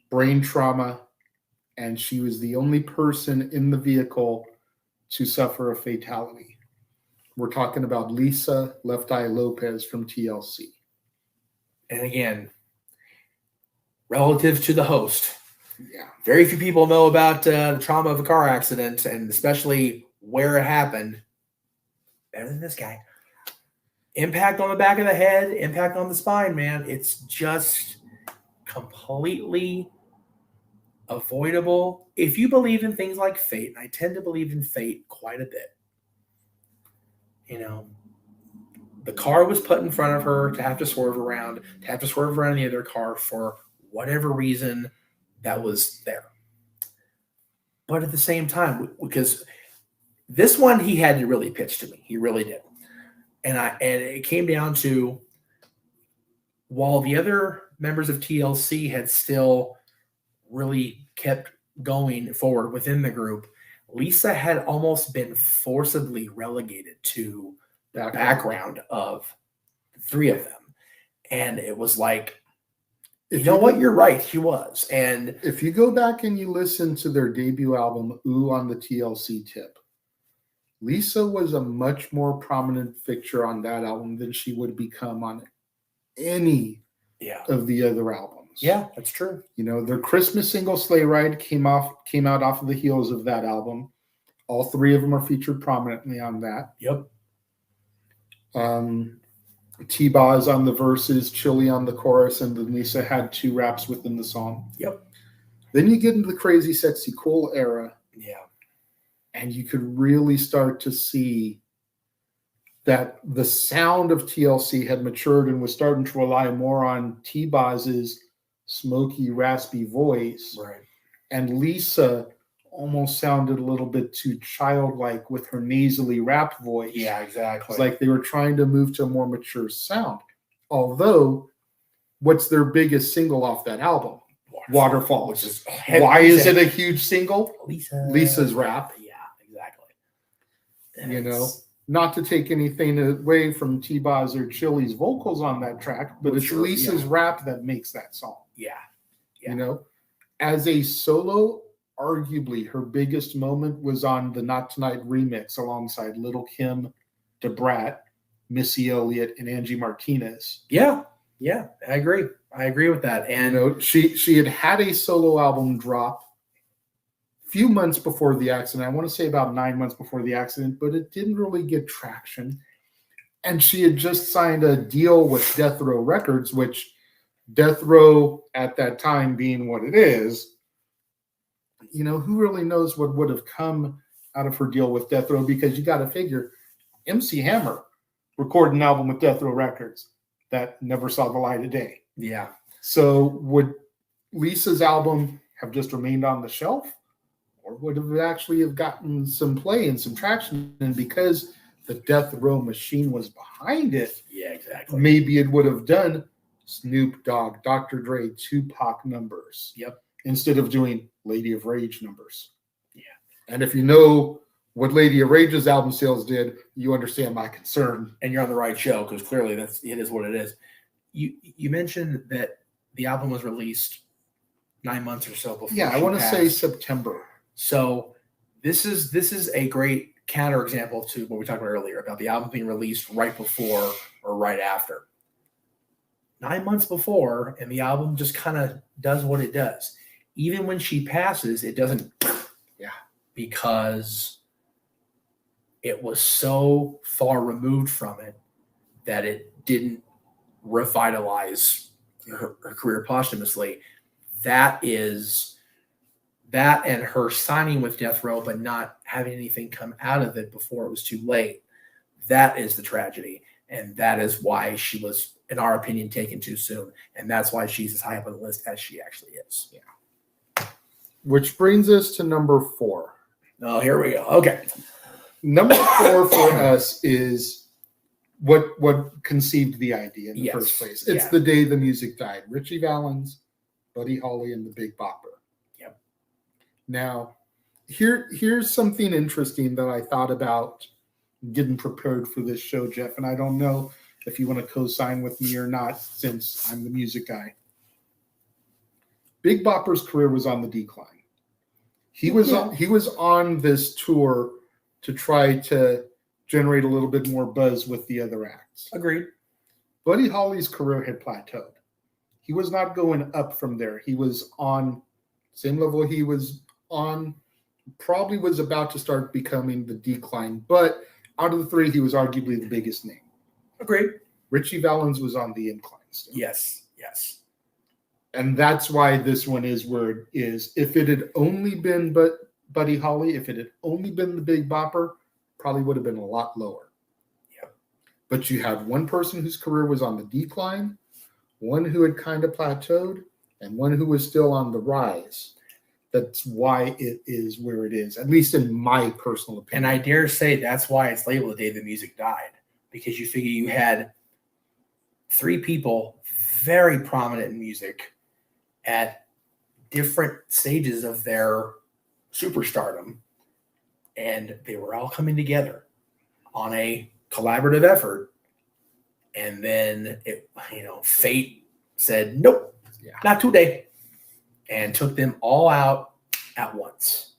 brain trauma, and she was the only person in the vehicle to suffer a fatality. We're talking about Lisa Left Eye Lopez from TLC. And again, relative to the host, very few people know about the trauma of a car accident, and especially where it happened. Better than this guy. Impact on the back of the head, impact on the spine, man. It's just completely avoidable. If you believe in things like fate, and I tend to believe in fate quite a bit, the car was put in front of her to have to swerve around the other car for whatever reason that was there. But at the same time, because This one he had to really pitch to me. He really did. And it came down to, while the other members of TLC had still really kept going forward within the group, Lisa had almost been forcibly relegated to the background of the three of them. And it was like, you know what? You're right. She was. And if you go back and you listen to their debut album, Ooh on the TLC Tip, Lisa was a much more prominent fixture on that album than she would become on any of the other albums. Yeah, that's true. You know, their Christmas single Sleigh Ride came out off of the heels of that album. All three of them are featured prominently on that. Yep. T-Boz on the verses, Chili on the chorus, and then Lisa had 2 raps within the song. Yep. Then you get into the Crazy Sexy Cool era. Yeah. And you could really start to see that the sound of TLC had matured and was starting to rely more on T-Boz's smoky, raspy voice. Right. And Lisa almost sounded a little bit too childlike with her nasally rap voice. Yeah, exactly. It's like they were trying to move to a more mature sound. Although, what's their biggest single off that album? Waterfall. Which is why is it a huge single? Lisa's rap. Yeah, exactly. You know, not to take anything away from T-Boz or Chili's vocals on that track, but it's Lisa's rap that makes that song. Yeah. You know, as a solo, arguably her biggest moment was on the Not Tonight remix alongside Lil' Kim, Da Brat, Missy Elliott, and Angie Martinez. Yeah, I agree. I agree with that. And you know, she had a solo album drop a few months before the accident. I want to say about 9 months before the accident, but it didn't really get traction. And she had just signed a deal with Death Row Records, which Death Row at that time being what it is, you know, who really knows what would have come out of her deal with Death Row, because you got to figure MC Hammer recorded an album with Death Row Records that never saw the light of day. Yeah. So would Lisa's album have just remained on the shelf, or would it actually have gotten some play and some traction? And because the Death Row machine was behind it, yeah, exactly, maybe it would have done Snoop Dogg, Dr. Dre, Tupac numbers. Yep. Instead of doing Lady of Rage numbers. Yeah. And if you know what Lady of Rage's album sales did, you understand my concern. And you're on the right show, because clearly it is what it is. You mentioned that the album was released 9 months or so before. Yeah, I want to say September. So this is a great counterexample to what we talked about earlier about the album being released right before or right after. 9 months before, and the album just kind of does what it does. Even when she passes, it doesn't. Yeah. Because it was so far removed from it that it didn't revitalize her career posthumously. That and her signing with Death Row, but not having anything come out of it before it was too late. That is the tragedy. And that is why she was, in our opinion, taken too soon. And that's why she's as high up on the list as she actually is. Yeah. Which brings us to number 4. Oh, here we go. Okay. Number 4 for us is what conceived the idea in the first place. It's The Day the Music Died. Richie Valens, Buddy Holly, and the Big Bopper. Yep. Now, here's something interesting that I thought about getting prepared for this show, Jeff, and I don't know if you want to co-sign with me or not, since I'm the music guy. Big Bopper's career was on the decline. He was on this tour to try to generate a little bit more buzz with the other acts. Agreed. Buddy Holly's career had plateaued. He was not going up from there. He was on same level he was on, probably was about to start becoming the decline. But out of the 3, he was arguably the biggest name. Agreed. Richie Valens was on the incline still. Yes. And that's why this one is where it is. If it had only been Buddy Holly, if it had only been the Big Bopper, probably would have been a lot lower. Yep. But you had one person whose career was on the decline, one who had kind of plateaued, and one who was still on the rise. That's why it is where it is, at least in my personal opinion. And I dare say that's why it's labeled the day the music died, because you figure you had 3 people very prominent in music at different stages of their superstardom, and they were all coming together on a collaborative effort. And then fate said, nope, not today, and took them all out at once.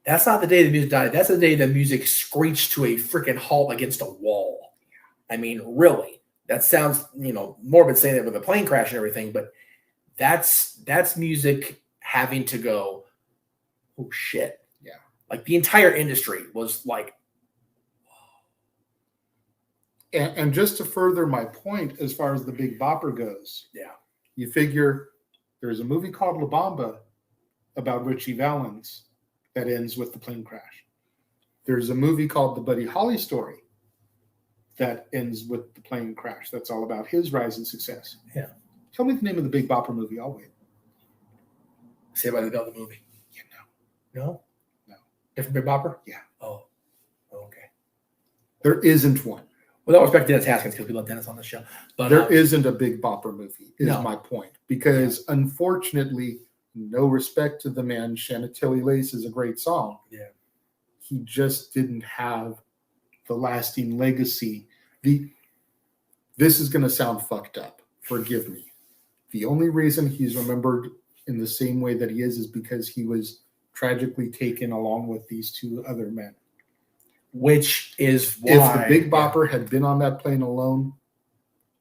That's not the day the music died. That's the day the music screeched to a freaking halt against a wall. I mean, really. That sounds, morbid saying that with a plane crash and everything, but that's music having to go, oh shit. Yeah. Like the entire industry was like. And just to further my point, as far as the Big Bopper goes, you figure there's a movie called La Bamba about Richie Valens that ends with the plane crash. There's a movie called The Buddy Holly Story that ends with the plane crash. That's all about his rise and success. Yeah. Tell me the name of the Big Bopper movie. I'll wait. Say by the bell the movie. Yeah, No? No. Different Big Bopper? Yeah. Oh, okay. There isn't one. With all respect to Dennis Haskins, because we love Dennis on the show. But There isn't a Big Bopper movie, is No. my point. Because unfortunately, no respect to the man, Chantilly Lace is a great song. Yeah. He just didn't have the lasting legacy. This is going to sound fucked up. Forgive me. The only reason he's remembered in the same way that he is because he was tragically taken along with these 2 other men. Which is why. If the Big Bopper had been on that plane alone,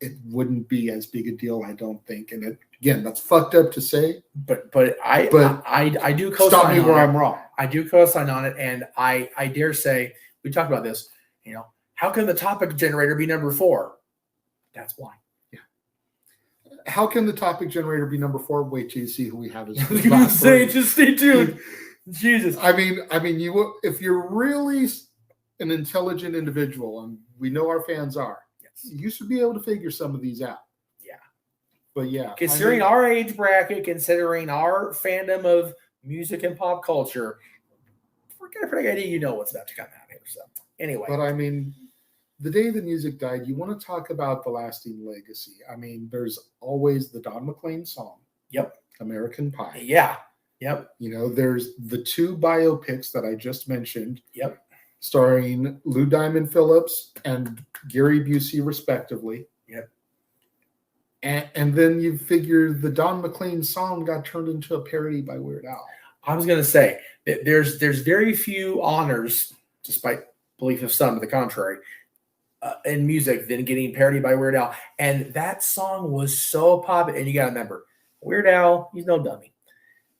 it wouldn't be as big a deal, I don't think. And again, that's fucked up to say. But I do co-sign Stop me on where it. I'm wrong. I do co-sign on it, and I dare say, we talked about this, how can the topic generator be number 4? That's why. How can the topic generator be number 4? Wait till you see who we have as I was going to say, just stay tuned. Jesus. I mean, you if you're really an intelligent individual, and we know our fans are, you should be able to figure some of these out. Yeah. But yeah. Considering our age bracket, considering our fandom of music and pop culture, we're getting a pretty good idea you know what's about to come out here. So anyway. But I mean, the day the music died, you want to talk about the lasting legacy. I mean, there's always the Don McLean song. Yep. American Pie. Yeah. Yep. There's the 2 biopics that I just mentioned. Yep. Starring Lou Diamond Phillips and Gary Busey, respectively. Yep. And then you figure the Don McLean song got turned into a parody by Weird Al. I was going to say that there's very few honors, despite belief of some to the contrary, in music than getting parodied by Weird Al. And that song was so popular. And you got to remember, Weird Al, he's no dummy.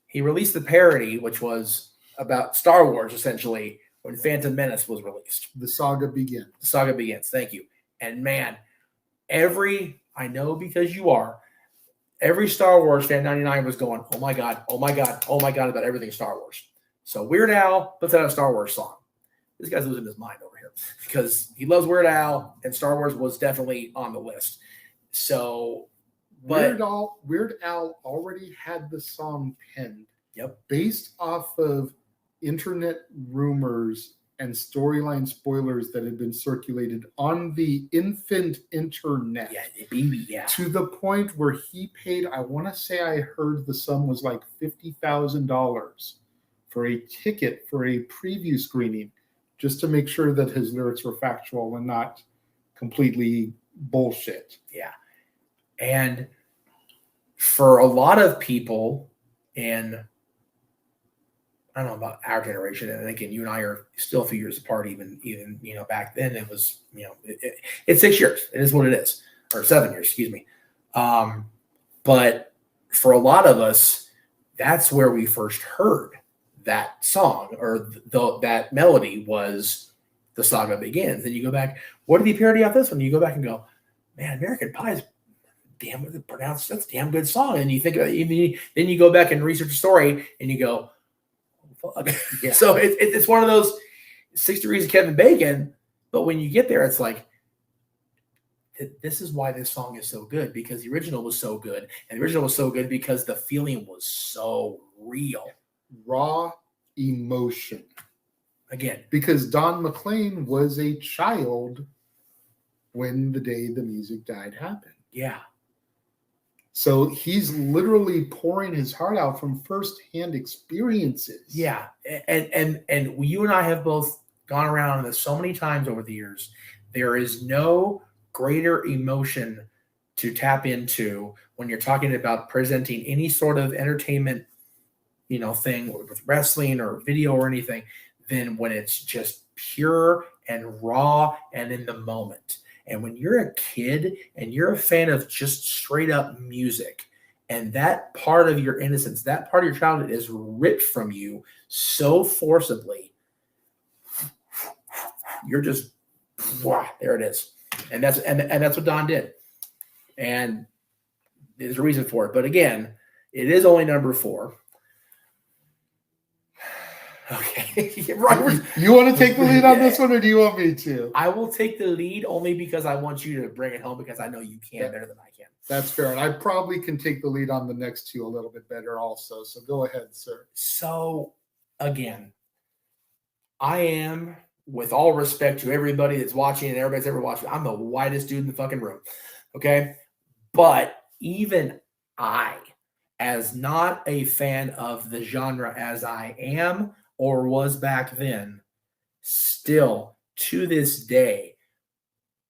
He released the parody, which was about Star Wars, essentially, when Phantom Menace was released. The saga begins. The saga begins. Thank you. And man, I know because you are, every Star Wars fan 99 was going, oh my God, oh my God, oh my God, about everything Star Wars. So Weird Al puts out a Star Wars song. This guy's losing his mind over here because he loves Weird Al, and Star Wars was definitely on the list. So, but Weird Al already had the song penned. Yep. Based off of internet rumors and storyline spoilers that had been circulated on the infant internet. Yeah, baby, yeah. To the point where he paid, I want to say I heard the sum was like $50,000 for a ticket for a preview screening, just to make sure that his lyrics were factual and not completely bullshit. Yeah. And for a lot of people in, I don't know about our generation, and again, you and I are still a few years apart, even back then it was, it's 6 years. It is what it is, or 7 years, excuse me. But for a lot of us, that's where we first heard that song, or that melody was The Saga Begins. Then you go back, what did he parody off this one? You go back and go, man, American Pie is damn pronounced. That's a damn good song. And you think about it, then you go back and research the story and you go, oh, fuck. Yeah. So it's one of those 6 degrees of Kevin Bacon. But when you get there, it's like, this is why this song is so good, because the original was so good. And the original was so good because the feeling was so real. Raw emotion. Again, Because Don McLean was a child when the day the music died happened. yeah. So he's literally pouring his heart out from firsthand experiences. Yeah. And you and I have both gone around this so many times over the years. There is no greater emotion to tap into when you're talking about presenting any sort of entertainment, thing with wrestling or video or anything, than when it's just pure and raw and in the moment. And when you're a kid and you're a fan of just straight up music, and that part of your innocence, that part of your childhood is ripped from you so forcibly, you're just, wow, there it is. And that's what Don did. And there's a reason for it. But again, it is only number 4. Okay. Robert, You want to take the lead on this one, or do you want me to? I will take the lead only because I want you to bring it home, because I know you can better than I can. That's fair. And I probably can take the lead on the next 2 a little bit better also. So go ahead, sir. So again, I am, with all respect to everybody that's watching and everybody's ever watching, I'm the whitest dude in the fucking room. Okay. But even I, as not a fan of the genre as I am or was back then, still to this day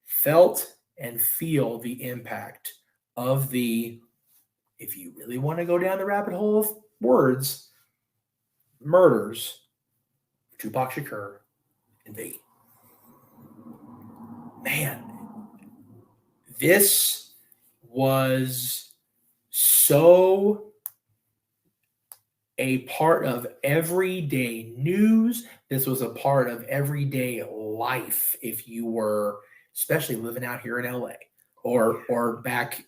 felt and feel the impact of the, if you really want to go down the rabbit hole of words, murders, Tupac Shakur and Biggie. Man, this was so a part of everyday news. This was a part of everyday life if you were, especially living out here in LA or back,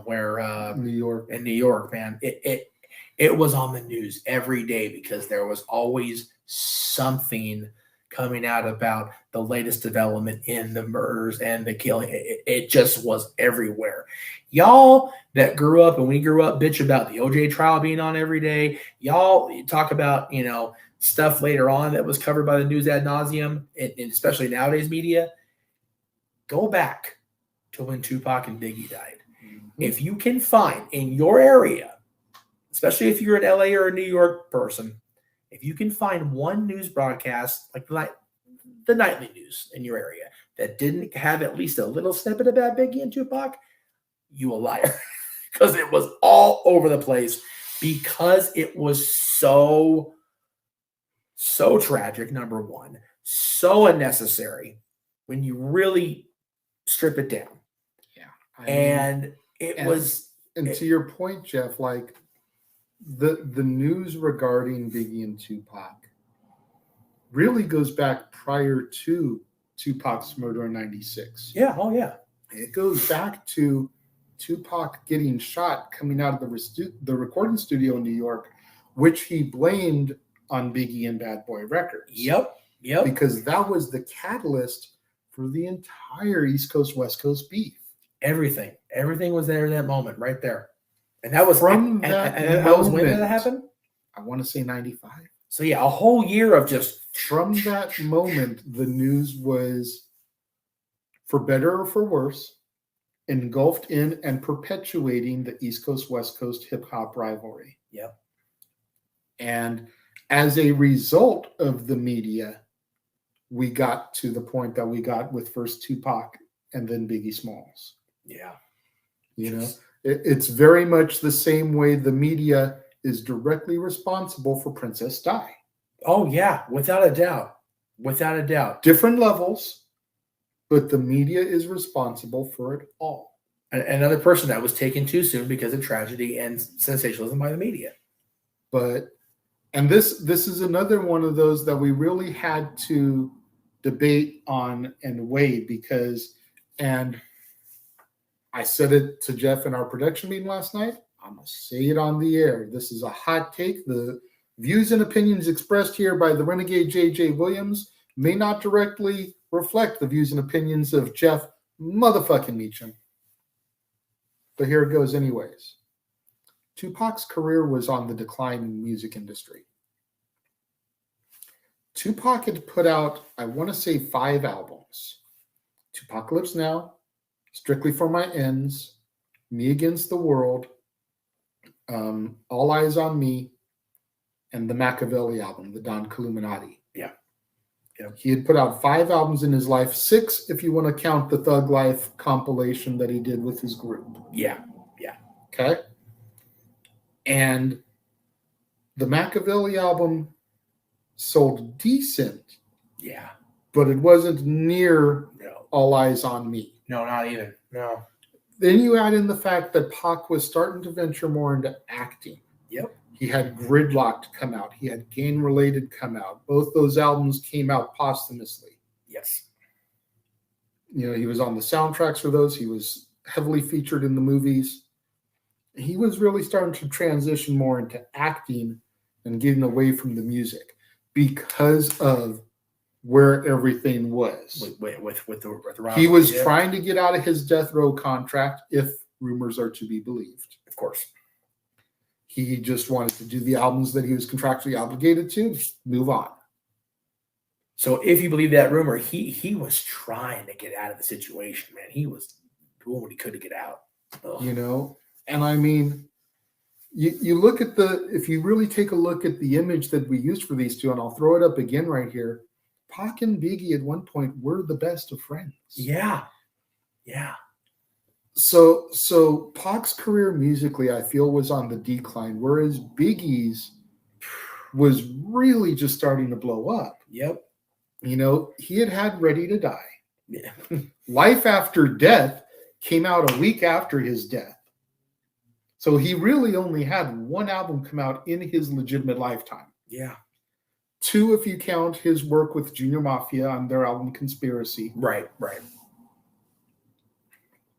where New York. in New York, man. It was on the news every day because there was always something coming out about the latest development in the murders and the killing. It just was everywhere. Y'all that grew up, and we grew up, bitch about the OJ trial being on every day. Y'all talk about, stuff later on that was covered by the news ad nauseum, and especially nowadays media. Go back to when Tupac and Biggie died. Mm-hmm. If you can find in your area, especially if you're an LA or a New York person, if you can find one news broadcast, like the nightly news in your area, that didn't have at least a little snippet about Biggie and Tupac, you a liar. Because it was all over the place, because it was so tragic, number one, so unnecessary when you really strip it down. Yeah. And to your point, Jeff, like the news regarding Biggie and Tupac really goes back prior to Tupac's murder in 96. Yeah. Oh, yeah. It goes back to Tupac getting shot coming out of the recording studio in New York, which he blamed on Biggie and Bad Boy Records. Yep. Because that was the catalyst for the entire East Coast, West Coast beef. Everything was there in that moment, right there. And that was from that was when did that happen? I want to say 95. So yeah, a whole year of just from that moment, the news was, for better or for worse, engulfed in and perpetuating the East Coast, West Coast hip hop rivalry. Yep. And as a result of the media, we got to the point that we got with first Tupac and then Biggie Smalls. Yeah. It's very much the same way the media is directly responsible for Princess Di. Oh, yeah, without a doubt. Without a doubt. Different levels, but the media is responsible for it all. Another person that was taken too soon because of tragedy and sensationalism by the media. And this is another one of those that we really had to debate on and weigh because, and I said it to Jeff in our production meeting last night, I'm going to say it on the air. This is a hot take. The views and opinions expressed here by the Renegade J.J. Williams may not directly reflect the views and opinions of Jeff motherfucking Meacham. But here it goes anyways. Tupac's career was on the decline in the music industry. Tupac had put out, I want to say, 5 albums. Tupacalypse Now, Strictly for My Ends, Me Against the World, All Eyes on Me, and the Machiavelli album, the Don Illuminati. Yeah. He had put out 5 albums in his life, 6 if you want to count the Thug Life compilation that he did with his group. Yeah. Okay? And the Machiavelli album sold decent. Yeah. But it wasn't near No. All Eyes on Me. No, not even. No. Then you add in the fact that Pac was starting to venture more into acting. Yep. He had Gridlocked come out. He had Game Related come out. Both those albums came out posthumously. Yes. He was on the soundtracks for those. He was heavily featured in the movies. He was really starting to transition more into acting and getting away from the music because of where everything was. With the He was trying to get out of his death row contract, if rumors are to be believed. Of course. He just wanted to do the albums that he was contractually obligated to, just move on. So if you believe that rumor, he was trying to get out of the situation, man. He was doing what he could to get out. Ugh. And I mean, you look at if you really take a look at the image that we used for these two, and I'll throw it up again right here. Pac and Biggie at one point were the best of friends. Yeah. So Pac's career musically, I feel, was on the decline, whereas Biggie's was really just starting to blow up. Yep. He had Ready to Die. Yeah. Life After Death came out a week after his death. So he really only had 1 album come out in his legitimate lifetime. Yeah. 2 if you count his work with Junior Mafia on their album Conspiracy. Right.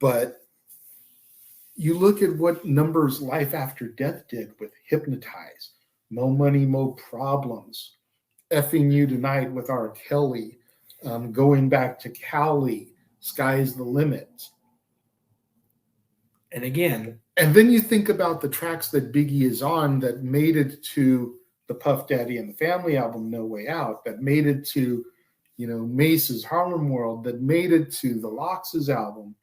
But you look at what numbers Life After Death did with Hypnotize, Mo Money, Mo Problems, Effing You Tonight with R. Kelly, Going Back to Cali, Sky's the Limit. And again, and then you think about the tracks that Biggie is on that made it to the Puff Daddy and the Family album, No Way Out, that made it to, Mace's Harlem World, that made it to the Lox's album.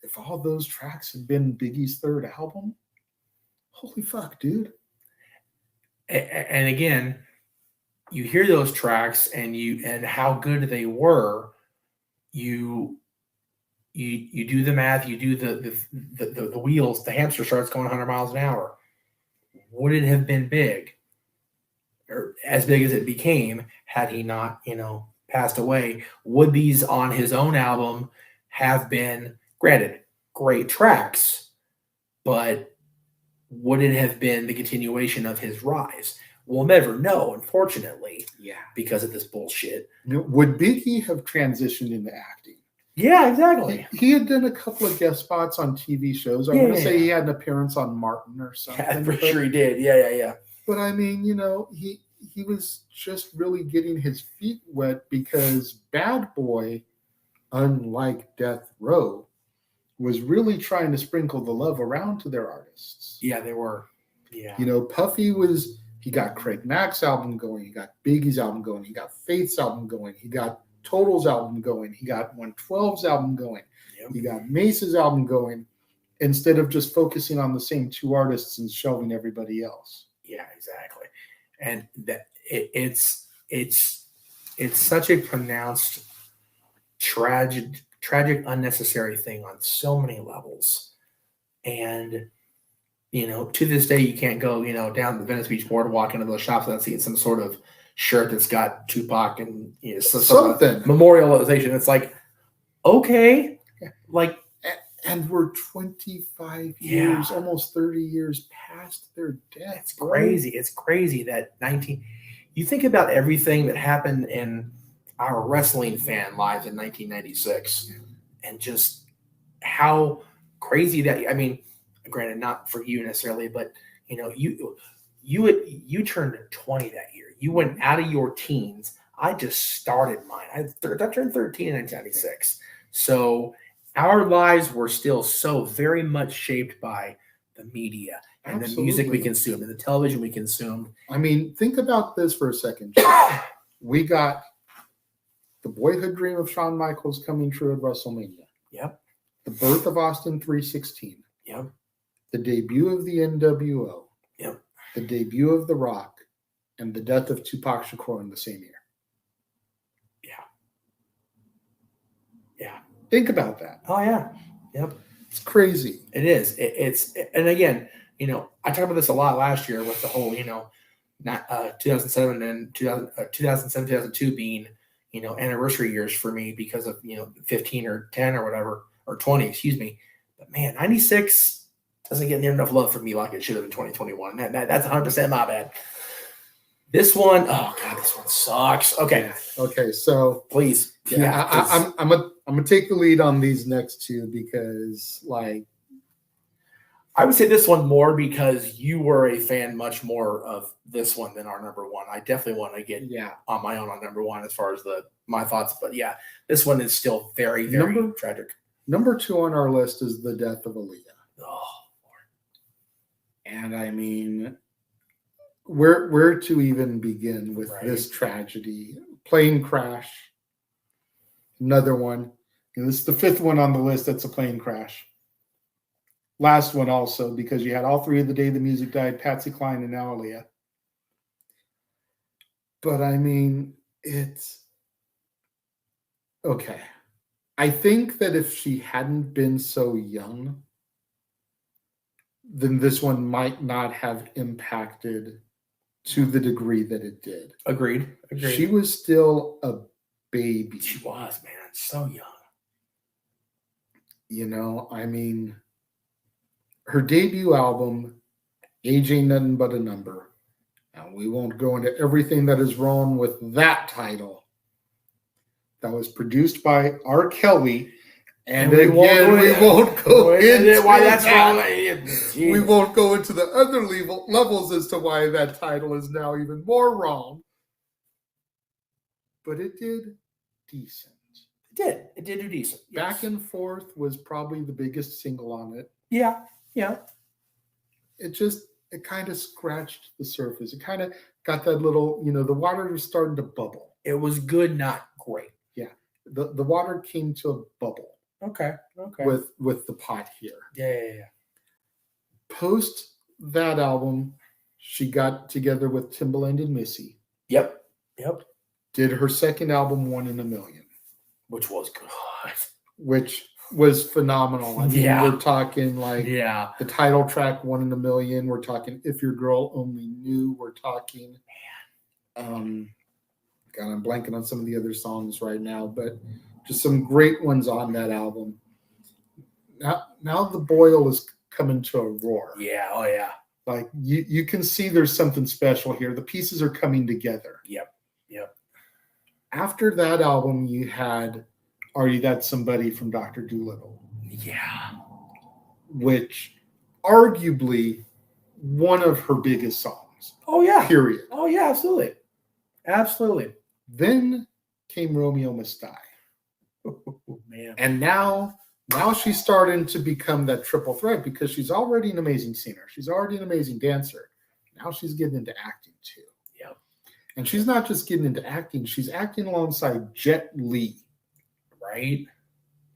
If all those tracks had been Biggie's 3rd album, holy fuck, dude. And again, you hear those tracks and how good they were. You do the math. You do the wheels. The hamster starts going 100 miles an hour. Would it have been big, or as big as it became, had he not, passed away? Would these on his own album have been, granted, great tracks, but would it have been the continuation of his rise? We'll never know, unfortunately. Yeah. Because of this bullshit. Would Biggie have transitioned into acting? Yeah, exactly. He had done a couple of guest spots on TV shows. I want to say he had an appearance on Martin or something. Yeah, for sure he did. Yeah. But I mean, he was just really getting his feet wet because Bad Boy, unlike Death Row, was really trying to sprinkle the love around to their artists. Yeah, they were. Yeah. Puffy he got Craig Mack's album going. He got Biggie's album going. He got Faith's album going. He got Total's album going. He got 112's album going. Yep. He got Mace's album going, instead of just focusing on the same 2 artists and shelving everybody else. Yeah, exactly. And that it's such a pronounced tragic, unnecessary thing on so many levels. And to this day, you can't go, down the Venice Beach boardwalk into those shops without seeing some sort of shirt that's got Tupac and something memorialization. It's like, okay, like, and we're 25 years, almost 30 years past their death. It's crazy. It's crazy that you think about everything that happened in our wrestling fan lives in 1996, and just how crazy that, I mean, granted, not for you necessarily, but you turned 20 that year. You went out of your teens. I just started mine. I turned 13 in 1996. So our lives were still so very much shaped by the media and the music we consumed, and the television we consumed. I mean, think about this for a second. We got the boyhood dream of Shawn Michaels coming true at WrestleMania. Yep. The birth of Austin 316. Yep. The debut of the NWO. Yep. The debut of The Rock, and the death of Tupac Shakur in the same year. Yeah. Think about that. Oh yeah. Yep. It's crazy. It is. And again, I talked about this a lot last year with the whole, not 2007 and 2007, 2002 being, anniversary years for me because of, 15 or 10 or whatever, or 20, excuse me. But man, 96 doesn't get near enough love from me like it should have in 2021. That's 100% my bad. This one, oh God, this one sucks. Okay. Okay. So please. Yeah. I'm gonna take the lead on these next two because, like, I would say this one more because you were a fan much more of this one than our number one. I definitely want to get on my own on number one as far as my thoughts. But yeah, this one is still very, very tragic. Number 2 on our list is the death of Aaliyah. Oh, Lord. And I mean, where to even begin with this tragedy? Plane crash. Another one. And this is the 5th one on the list that's a plane crash. Last one also, because you had all 3 of the day the music died, Patsy Cline and now Aaliyah. But I mean, it's okay. I think that if she hadn't been so young, then this one might not have impacted to the degree that it did. Agreed. She was still a baby. She was, man. So young. I mean, her debut album, Age Ain't Nothing But a Number. Now, we won't go into everything that is wrong with that title. That was produced by R. Kelly. And again, we won't go into why that's wrong. We won't go into the other levels as to why that title is now even more wrong. But it did decent. It did do decent. Yes. Back and Forth was probably the biggest single on it. Yeah. It kind of scratched the surface. It kind of got that little, the water was starting to bubble. It was good, not great. Yeah. The water came to a bubble. Okay. With the pot here. Yeah. Post that album, she got together with Timbaland and Missy. Yep. Did her second album, One in a Million. Which was good. Which was phenomenal. I mean, we're talking like the title track, One in a Million. We're talking If Your Girl Only Knew. We're talking, God, I'm blanking on some of the other songs right now, but just some great ones on that album. Now the boil is coming to a roar. Yeah. Oh yeah. Like you can see there's something special here. The pieces are coming together. Yep. After that album, you had Are You That Somebody from Dr. Dolittle. Yeah. Which arguably one of her biggest songs. Oh yeah. Period. Oh yeah, absolutely. Then came Romeo Must Die. Oh, man. And now she's starting to become that triple threat because she's already an amazing singer. She's already an amazing dancer. Now she's getting into acting too. Yep. And she's not just getting into acting, she's acting alongside Jet Li. Right?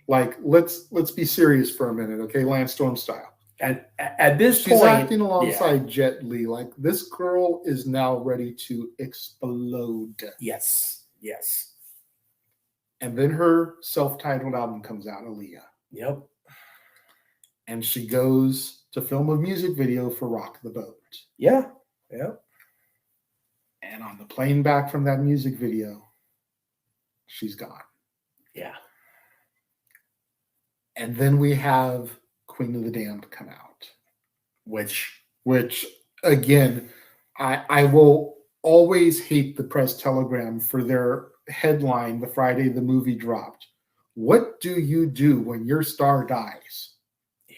Like, let's be serious for a minute, okay? Lance Storm style. At this she's point, acting alongside Jet Li. Like, this girl is now ready to explode. Yes. And then her self-titled album comes out, Aaliyah. Yep. And she goes to film a music video for Rock the Boat. Yeah. And on the plane back from that music video, she's gone. Yeah. And then we have Queen of the Damned come out. Which again, I will always hate the Press Telegram for their headline the Friday the movie dropped. What do you do when your star dies? Yeah.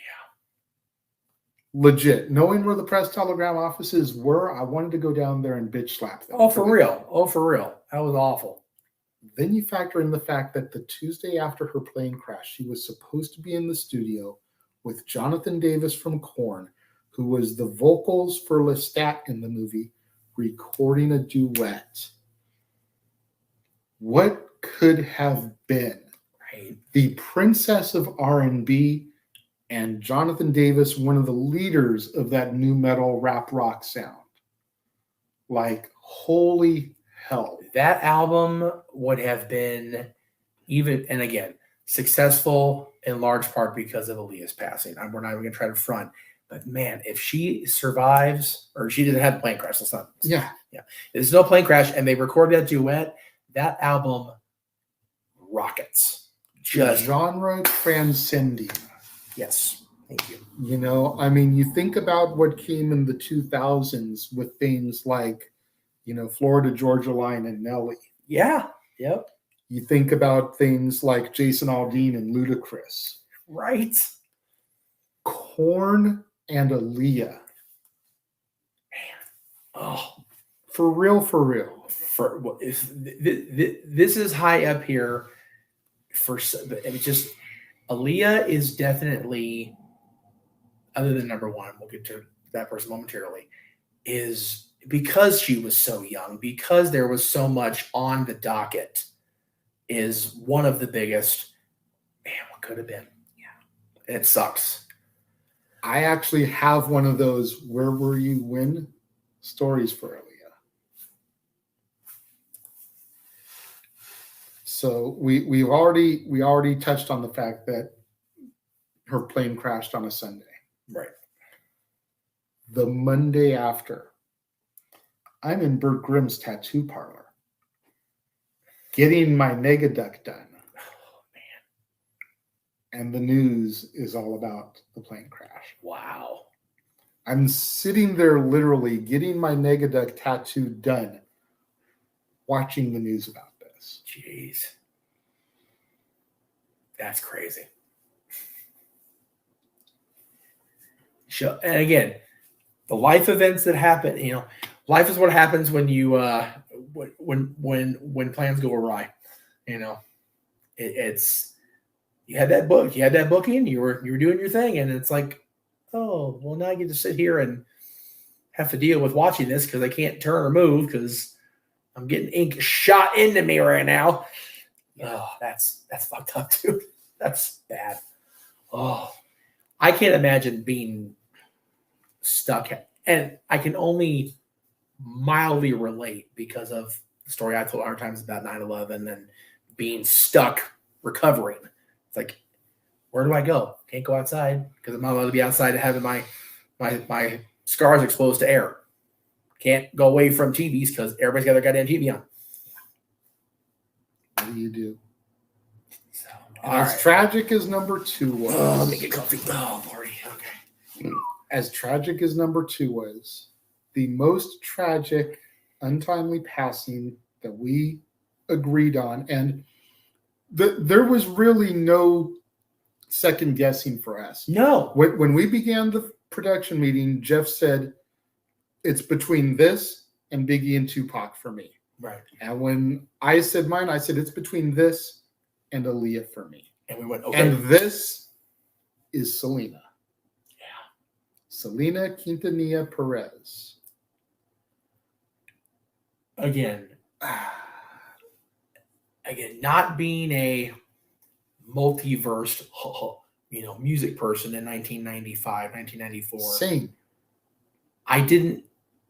Legit. Knowing where the Press Telegram offices were, I wanted to go down there and bitch slap them. Oh, for real. That was awful. Then you factor in the fact that the Tuesday after her plane crash, she was supposed to be in the studio with Jonathan Davis from Korn who was the vocals for Lestat in the movie, recording a duet. What could have been? Right. The princess of R&B and Jonathan Davis, one of the leaders of that new metal rap rock sound. Like, holy hell. That album would have been even, and again, successful in large part because of Aaliyah's passing. We're not even going to try to front. But man, if she survives, or she didn't have a plane crash, let's not. Yeah. There's no plane crash, and they recorded that duet. That album rockets. Just genre transcending. yes. Thank you. You know, I mean, you think about what came in the 2000s with things like, you know, Florida Georgia Line and Nelly. Yeah. Yep. You think about things like Jason Aldean and Ludacris. Right. Korn and Aaliyah. Oh, For real, for real. This is high up here. Just Aaliyah is definitely, other than number one, we'll get to that person momentarily, is because she was so young, because there was so much on the docket, is one of the biggest. Man, what could have been? Yeah, and it sucks. I actually have one of those "Where were you when?" stories for Aaliyah. So we already touched on the fact that her plane crashed on a Sunday. Right. The Monday after, I'm in Bert Grimm's tattoo parlor getting my Negaduck done. Oh, man. And the news is all about the plane crash. Wow. I'm sitting there literally getting my Negaduck tattoo done, watching the news about this. Jeez. That's crazy. And again, the life events that happen, you know, life is what happens when you when plans go awry. You know, it's you had that booking, you were doing your thing, and it's like, oh, well, now I get to sit here and have to deal with watching this because I can't turn or move because I'm getting ink shot into me right now. Oh, that's fucked up too. That's bad. Oh, I can't imagine being stuck. And I can only mildly relate because of the story I told 100 times about 9/11 and being stuck recovering. It's like, where do I go? Can't go outside because I'm not allowed to be outside having my scars exposed to air. Can't go away from TVs because everybody's got their goddamn TV on. What do you do? So, As tragic as number 2 was. let me get comfy. Oh, Lordy. Okay. As tragic as number 2 was, the most tragic, untimely passing that we agreed on, and there was really no second guessing for us. No. When we began the production meeting, Jeff said, it's between this and Biggie and Tupac for me. Right. And when I said mine, I said it's between this and Aaliyah for me. And we went, okay. And this is Selena. Yeah. Selena Quintanilla Perez. Again, not being a multiverse, music person in 1995, 1994. Same.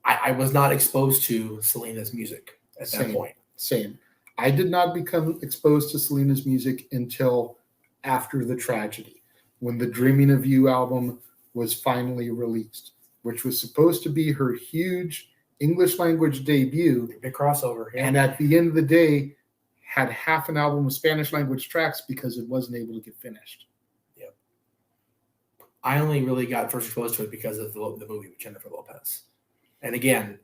I was not exposed to Selena's music at that point. Same. I did not become exposed to Selena's music until after the tragedy, when the Dreaming of You album was finally released, which was supposed to be her huge English language debut. Big crossover. Yeah. And at the end of the day, had half an album of Spanish language tracks because it wasn't able to get finished. Yep. I only really got first exposed to it because of the movie with Jennifer Lopez. And again,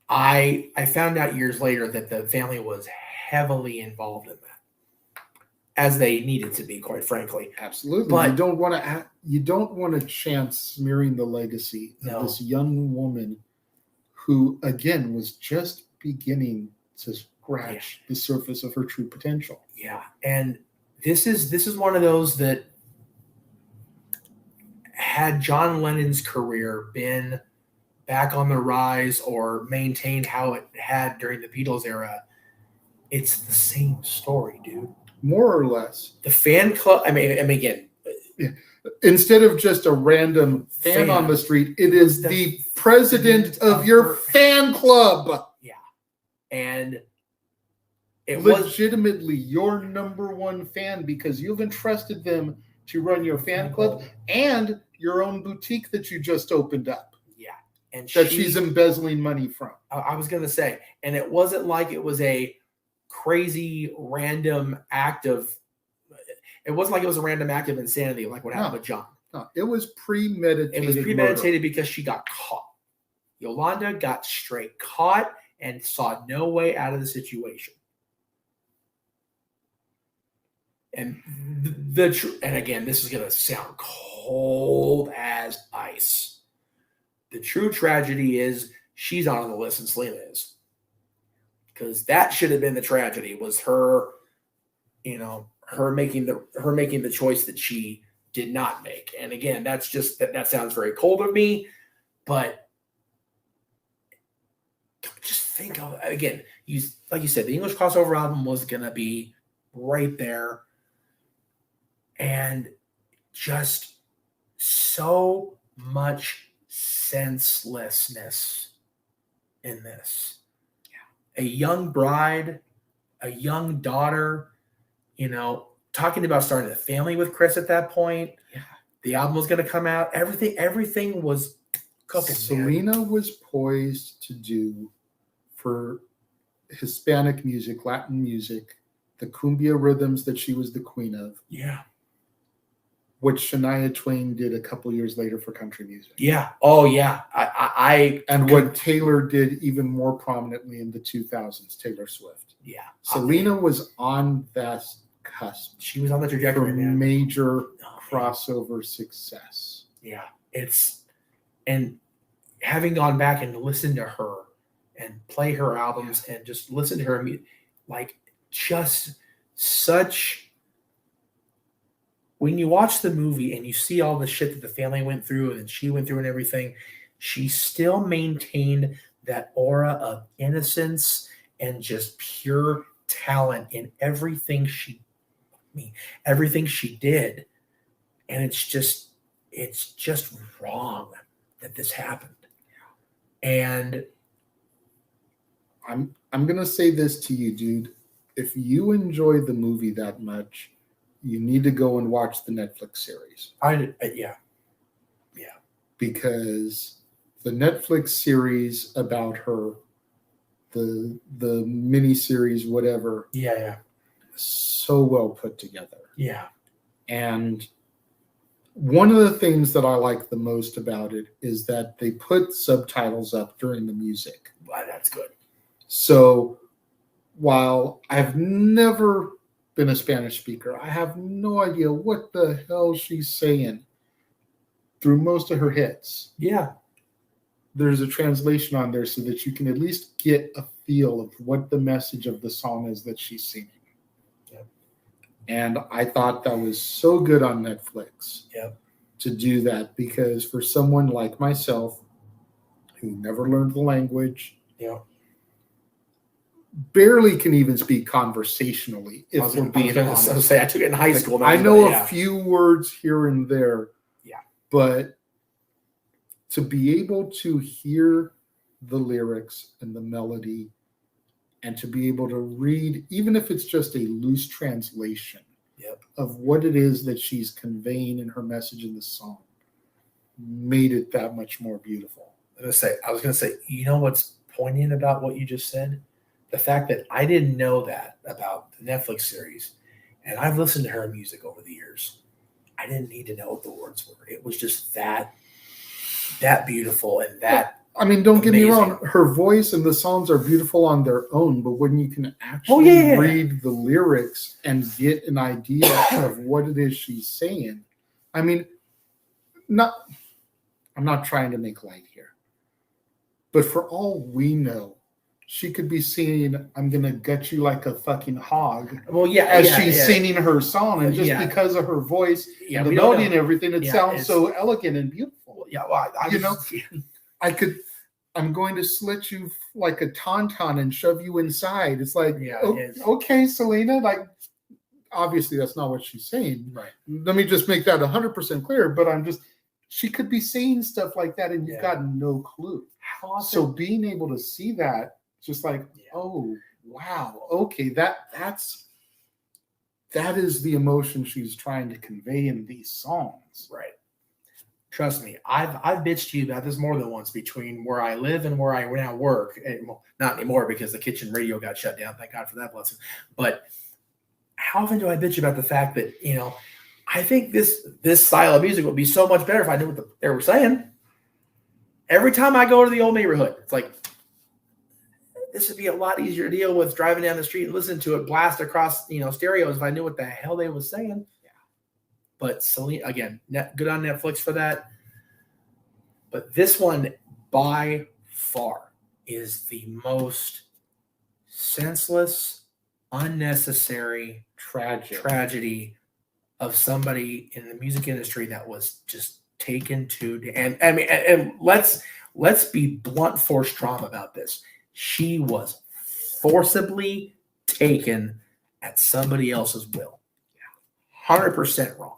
I found out years later that the family was heavily involved in that, as they needed to be, quite frankly. Absolutely. But you don't want to chance smearing the legacy of this young woman who, again, was just beginning to scratch the surface of her true potential. Yeah. And this is one of those that had John Lennon's career been back on the rise or maintained how it had during the Beatles era, it's the same story, dude. More or less. The fan club, I mean again, instead of just a random fan on the street, it is the president of your fan club. Yeah. And it legitimately your number one fan because you've entrusted them to run your fan club and your own boutique that you just opened up. Yeah. And she's embezzling money from. I was going to say, and it wasn't like it was a crazy random act of insanity like what happened with John. No, it was premeditated. It was premeditated because she got caught. Yolanda got straight caught and saw no way out of the situation. And and again, this is going to sound cold as ice. The true tragedy is she's not on the list and Selena is. Because that should have been the tragedy, was her, her making the choice that she did not make. And again, that's just that sounds very cold of me, but just think of, again, like you said, the English crossover album was gonna be right there. And just so much senselessness in this. A young bride, a young daughter, talking about starting a family with Chris at that point. Yeah. The album was going to come out. Everything was cooking. Selena was poised to do for Hispanic music, Latin music, the cumbia rhythms that she was the queen of. Yeah. What Shania Twain did a couple years later for country music. Yeah. Oh, yeah. What Taylor did even more prominently in the 2000s, Taylor Swift. Yeah. Selena was on that cusp. She was on the trajectory, for major crossover success. Yeah. And having gone back and listened to her and play her albums and just listen to her, like, just such... When you watch the movie and you see all the shit that the family went through and she went through and everything, she still maintained that aura of innocence and just pure talent in everything she did. And it's just wrong that this happened. And I'm gonna say this to you, dude. If you enjoy the movie that much, you need to go and watch the Netflix series. Yeah. Because the Netflix series about her, the mini series, whatever. Yeah. So well put together. Yeah. And one of the things that I like the most about it is that they put subtitles up during the music. Wow, that's good. So while I've never been a Spanish speaker, I have no idea what the hell she's saying through most of her hits. Yeah. There's a translation on there so that you can at least get a feel of what the message of the song is that she's singing. Yep. And I thought that was so good on Netflix to do that, because for someone like myself who never learned the language, barely can even speak conversationally. If we're being honest, I took it in high school. I know a few words here and there. Yeah. But to be able to hear the lyrics and the melody and to be able to read, even if it's just a loose translation of what it is that she's conveying in her message in the song, made it that much more beautiful. I was going to say, you know what's poignant about what you just said? The fact that I didn't know that about the Netflix series, and I've listened to her music over the years. I didn't need to know what the words were. It was just that beautiful and that. I mean, don't get me wrong. Her voice and the songs are beautiful on their own, but when you can actually read the lyrics and get an idea of what it is she's saying, I mean, I'm not trying to make light here, but for all we know, she could be singing "I'm gonna gut you like a fucking hog" Well, yeah, as yeah, she's yeah. singing her song, and just Yeah. because of her voice, Yeah, and the we don't melody know. and everything, it Yeah, sounds it's- so elegant and beautiful. Yeah, well, I You know, just- I'm going to slit you like a tauntaun and shove you inside. It's like, Yeah, oh, it's- okay, Selena, like, obviously that's not what she's saying. right. Let me just make that 100% clear, but she could be saying stuff like that and you've Yeah. got no clue. How often? So being able to see that, just like, Yeah. oh, wow, okay, that is the emotion she's trying to convey in these songs. Right. Trust me, I've bitched to you about this more than once between where I live and where I now work. And, well, not anymore because the kitchen radio got shut down. Thank God for that blessing. But how often do I bitch about the fact that, I think this style of music would be so much better if I knew what they were saying. Every time I go to the old neighborhood, it's like, this would be a lot easier to deal with driving down the street and listen to it blast across, stereos if I knew what the hell they was saying. But Selena, again, good on Netflix for that. But this one, by far, is the most senseless, unnecessary tragedy of somebody in the music industry that was just taken to. And let's be blunt force trauma about this. She was forcibly taken at somebody else's will. 100% wrong.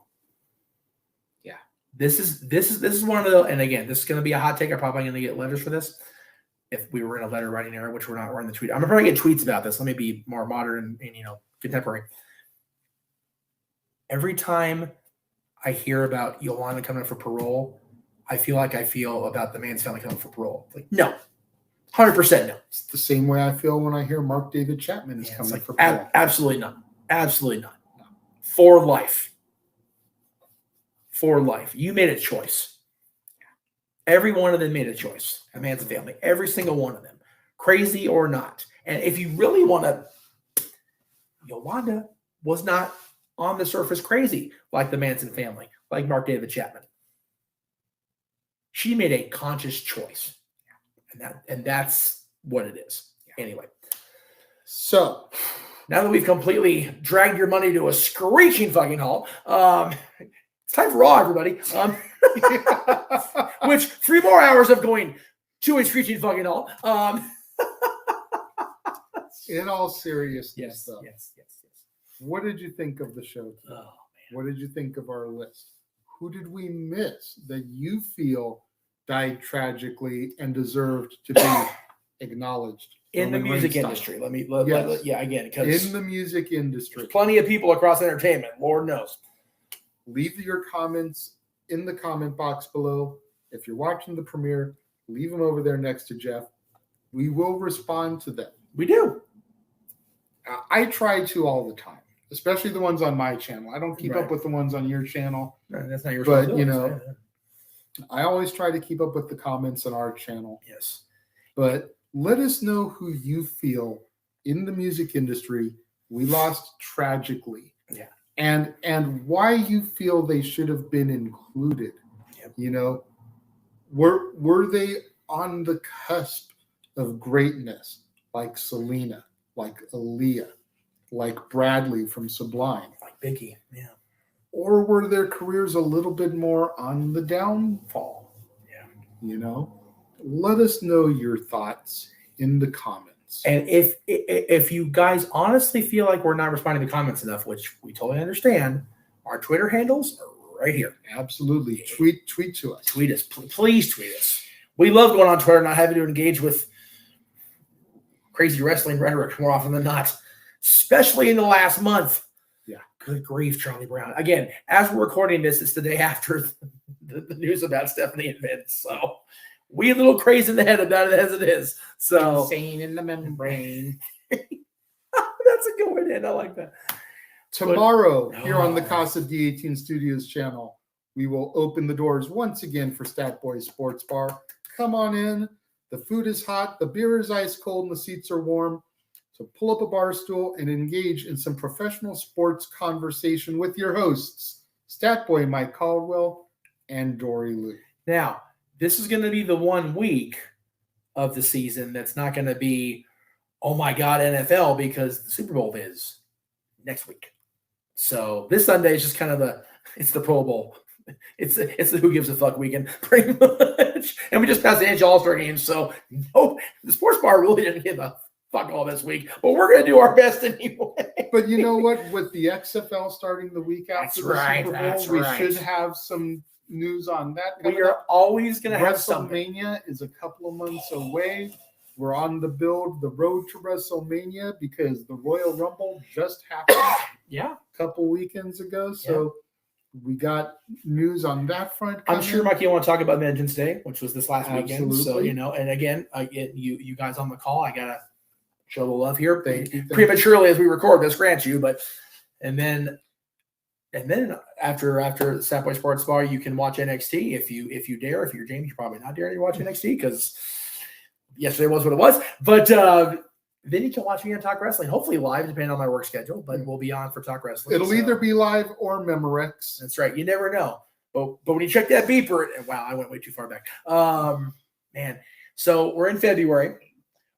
This is one of the, and again, this is going to be a hot take. I'm probably going to get letters for this. If we were in a letter writing era, which we're not, we're in the tweet. I'm going to probably get tweets about this. Let me be more modern and contemporary. Every time I hear about Yolanda coming up for parole, I feel like I feel about the man's family coming up for parole. Like, no, 100% no. It's the same way I feel when I hear Mark David Chapman is coming for parole. Absolutely not. Absolutely not. For life. For life. You made a choice. Every one of them made a choice. A man's family. Every single one of them. Crazy or not. And if you really want to, Yolanda was not on the surface crazy like the Manson family, like Mark David Chapman. She made a conscious choice. And that's what it is. Anyway. So now that we've completely dragged your money to a screeching fucking halt, it's time for Raw, everybody. Which 3 more hours of going to a screeching fucking halt. In all seriousness, though, yes. what did you think of the show today? Oh, man. What did you think of our list? Who did we miss that you feel died tragically and deserved to be acknowledged in the Roman music Reigns industry? style? Again, because In the music industry. there's plenty of people across entertainment, Lord knows. Leave your comments in the comment box below. If you're watching the premiere, leave them over there next to Jeff. We will respond to them. We do. I try to all the time, especially the ones on my channel. I don't keep Right. up with the ones on your channel. No, that's not your But, responsibility. I always try to keep up with the comments on our channel. Yes. But let us know who you feel in the music industry we lost tragically. Yeah. And why you feel they should have been included. Yep. Were they on the cusp of greatness like Selena, like Aaliyah, like Bradley from Sublime? Like Biggie. Yeah. Or were their careers a little bit more on the downfall? Yeah. Let us know your thoughts in the comments. And if you guys honestly feel like we're not responding to comments enough, which we totally understand, our Twitter handles are right here. Absolutely. Tweet to us. Tweet us. Please tweet us. We love going on Twitter, not having to engage with crazy wrestling rhetoric more often than not, especially in the last month. Yeah. Good grief, Charlie Brown. Again, as we're recording this, it's the day after the news about Stephanie and Vince. So we a little crazy in the head about it as it is. So Insane in the membrane. that's a good way to end. I like that. Tomorrow, here on the Casa D18 Studios channel, we will open the doors once again for Stat Boy Sports Bar. Come on in. The food is hot, the beer is ice cold, and the seats are warm. So pull up a bar stool and engage in some professional sports conversation with your hosts, Stat Boy Mike Caldwell and Dory Lou. Now, this is going to be the 1 week of the season that's not going to be oh my God, NFL, because the Super Bowl is next week. So this Sunday is just kind of it's the Pro Bowl. It's the who gives a fuck weekend, pretty much. And we just passed the NHL All-Star game, so no, the sports bar really didn't give a fuck all this week. But we're going to do our best anyway. But you know what? With the XFL starting the week after Super Bowl, we should have some news on that. We are always going to have something. WrestleMania is a couple of months away. We're on the road to WrestleMania, because the Royal Rumble just happened a couple weekends ago. So we got news on that front coming. I'm sure Mikey will want to talk about Vengeance Day, which was this last weekend. So, and again, you guys on the call, I got to show the love here. Prematurely as we record this, grant you, and then after Sapboy Sports Bar, you can watch NXT if you dare. If you're James, you're probably not daring to watch NXT because yesterday was what it was. But then you can watch me on Talk Wrestling, hopefully live, depending on my work schedule. But we'll be on for Talk Wrestling. It'll either be live or Memorex. That's right. You never know. But when you check that beeper, wow, I went way too far back. Man. So we're in February.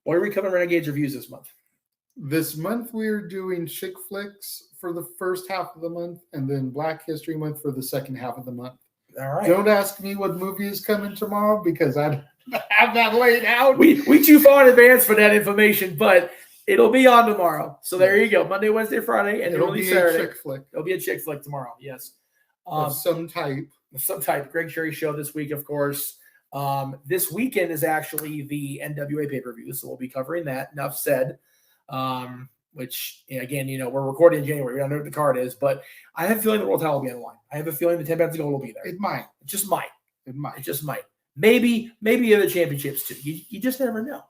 What are we covering Renegades reviews this month? This month we're doing chick flicks for the first half of the month, and then Black History Month for the second half of the month. All right. Don't ask me what movie is coming tomorrow, because I don't have that laid out. We too far in advance for that information, but it'll be on tomorrow. So there you go. Monday, Wednesday, Friday, and it'll be Saturday. A chick flick. It'll be a chick flick tomorrow. Yes. Of some type. Some type. Greg Sherry show this week, of course. This weekend is actually the NWA pay-per-view, so we'll be covering that. Enough said. Which, again, we're recording in January. We don't know what the card is, but I have a feeling the world title will be on the line. I have a feeling the 10 pounds of gold will be there. It might. It just might. It might. It just might. Maybe other championships too. You just never know.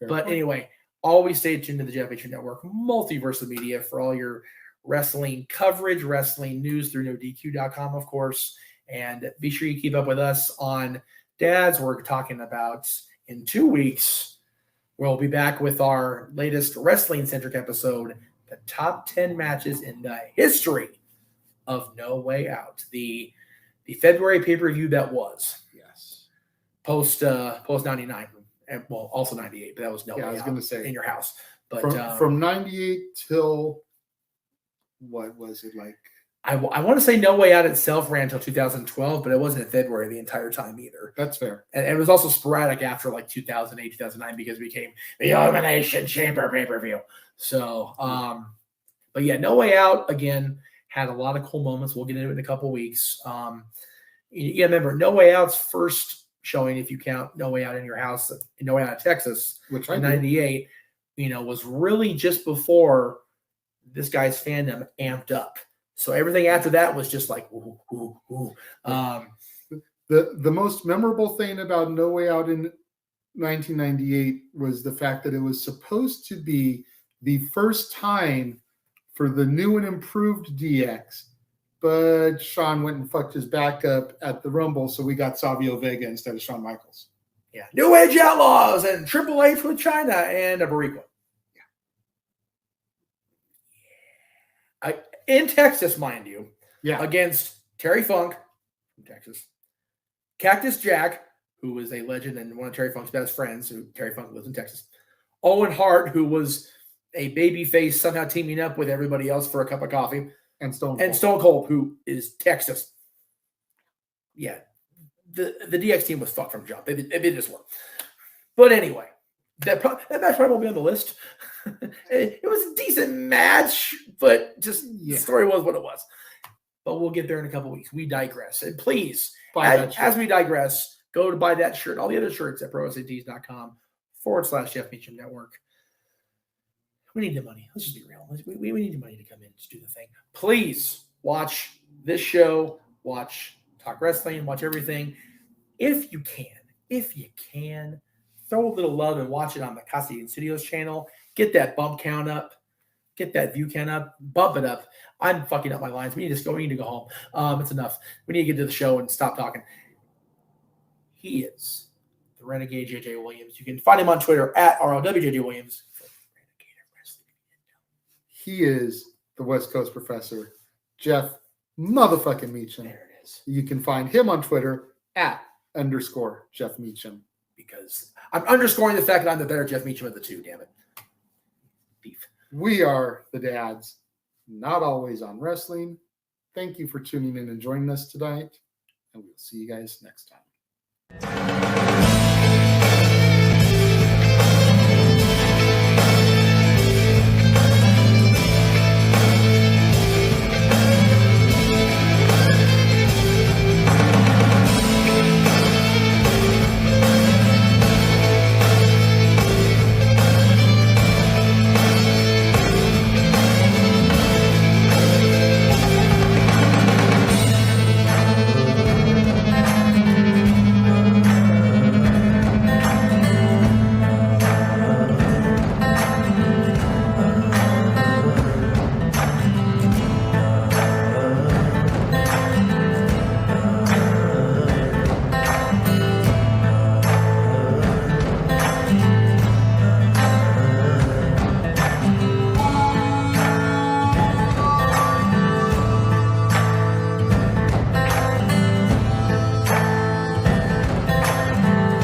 Fair point. Anyway, always stay tuned to the Jeff Meacham Network, Multiverse of Media, for all your wrestling coverage, wrestling news through NoDQ.com, of course. And be sure you keep up with us on DADS. We're talking about in 2 weeks. We'll be back with our latest wrestling-centric episode, the top 10 matches in the history of No Way Out. The February pay-per-view that was. Yes. Post 99. And, well, also 98, but that was No Way Out. I was going to say. In your house. But from 98 till, what was it like? I want to say No Way Out itself ran until 2012, but it wasn't in February the entire time either. That's fair. And it was also sporadic after like 2008, 2009, because it became the Elimination Chamber pay-per-view. So, but yeah, No Way Out, again, had a lot of cool moments. We'll get into it in a couple weeks. You remember, No Way Out's first showing, if you count No Way Out in your house, No Way Out of Texas, which in 98, was really just before this guy's fandom amped up. So everything after that was just like, ooh, ooh, ooh. The most memorable thing about No Way Out in 1998 was the fact that it was supposed to be the first time for the new and improved DX, but Shawn went and fucked his back up at the Rumble, so we got Savio Vega instead of Shawn Michaels. Yeah, New Age Outlaws and Triple H with China and a Boricua. Yeah. In Texas, mind you, against Terry Funk from Texas, Cactus Jack, who was a legend and one of Terry Funk's best friends, who Terry Funk lives in Texas, Owen Hart, who was a babyface somehow teaming up with everybody else for a cup of coffee, and Stone Cold, who is Texas. Yeah, the DX team was fucked from jump. They did this one. But anyway, that match probably won't be on the list. It was a decent match, but just the story was what it was. But we'll get there in a couple weeks. We digress. And please, as we digress, go to buy that shirt, all the other shirts at ProWrestlingTees.com/Jeff Meacham Network. We need the money. Let's just be real. We need the money to come in to do the thing. Please watch this show, watch Talk Wrestling, watch everything. If you can, throw a little love and watch it on the Casa Studios channel. Get that bump count up. Get that view count up. Bump it up. I'm fucking up my lines. We need to go home. It's enough. We need to get to the show and stop talking. He is the Renegade JJ Williams. You can find him on Twitter at RLWJJ Williams. He is the West Coast Professor, Jeff motherfucking Meacham. There it is. You can find him on Twitter at _Jeff Meacham. Because I'm underscoring the fact that I'm the better Jeff Meacham of the two, damn it. We are the Dads, not always on wrestling. Thank you for tuning in and joining us tonight, and we'll see you guys next time.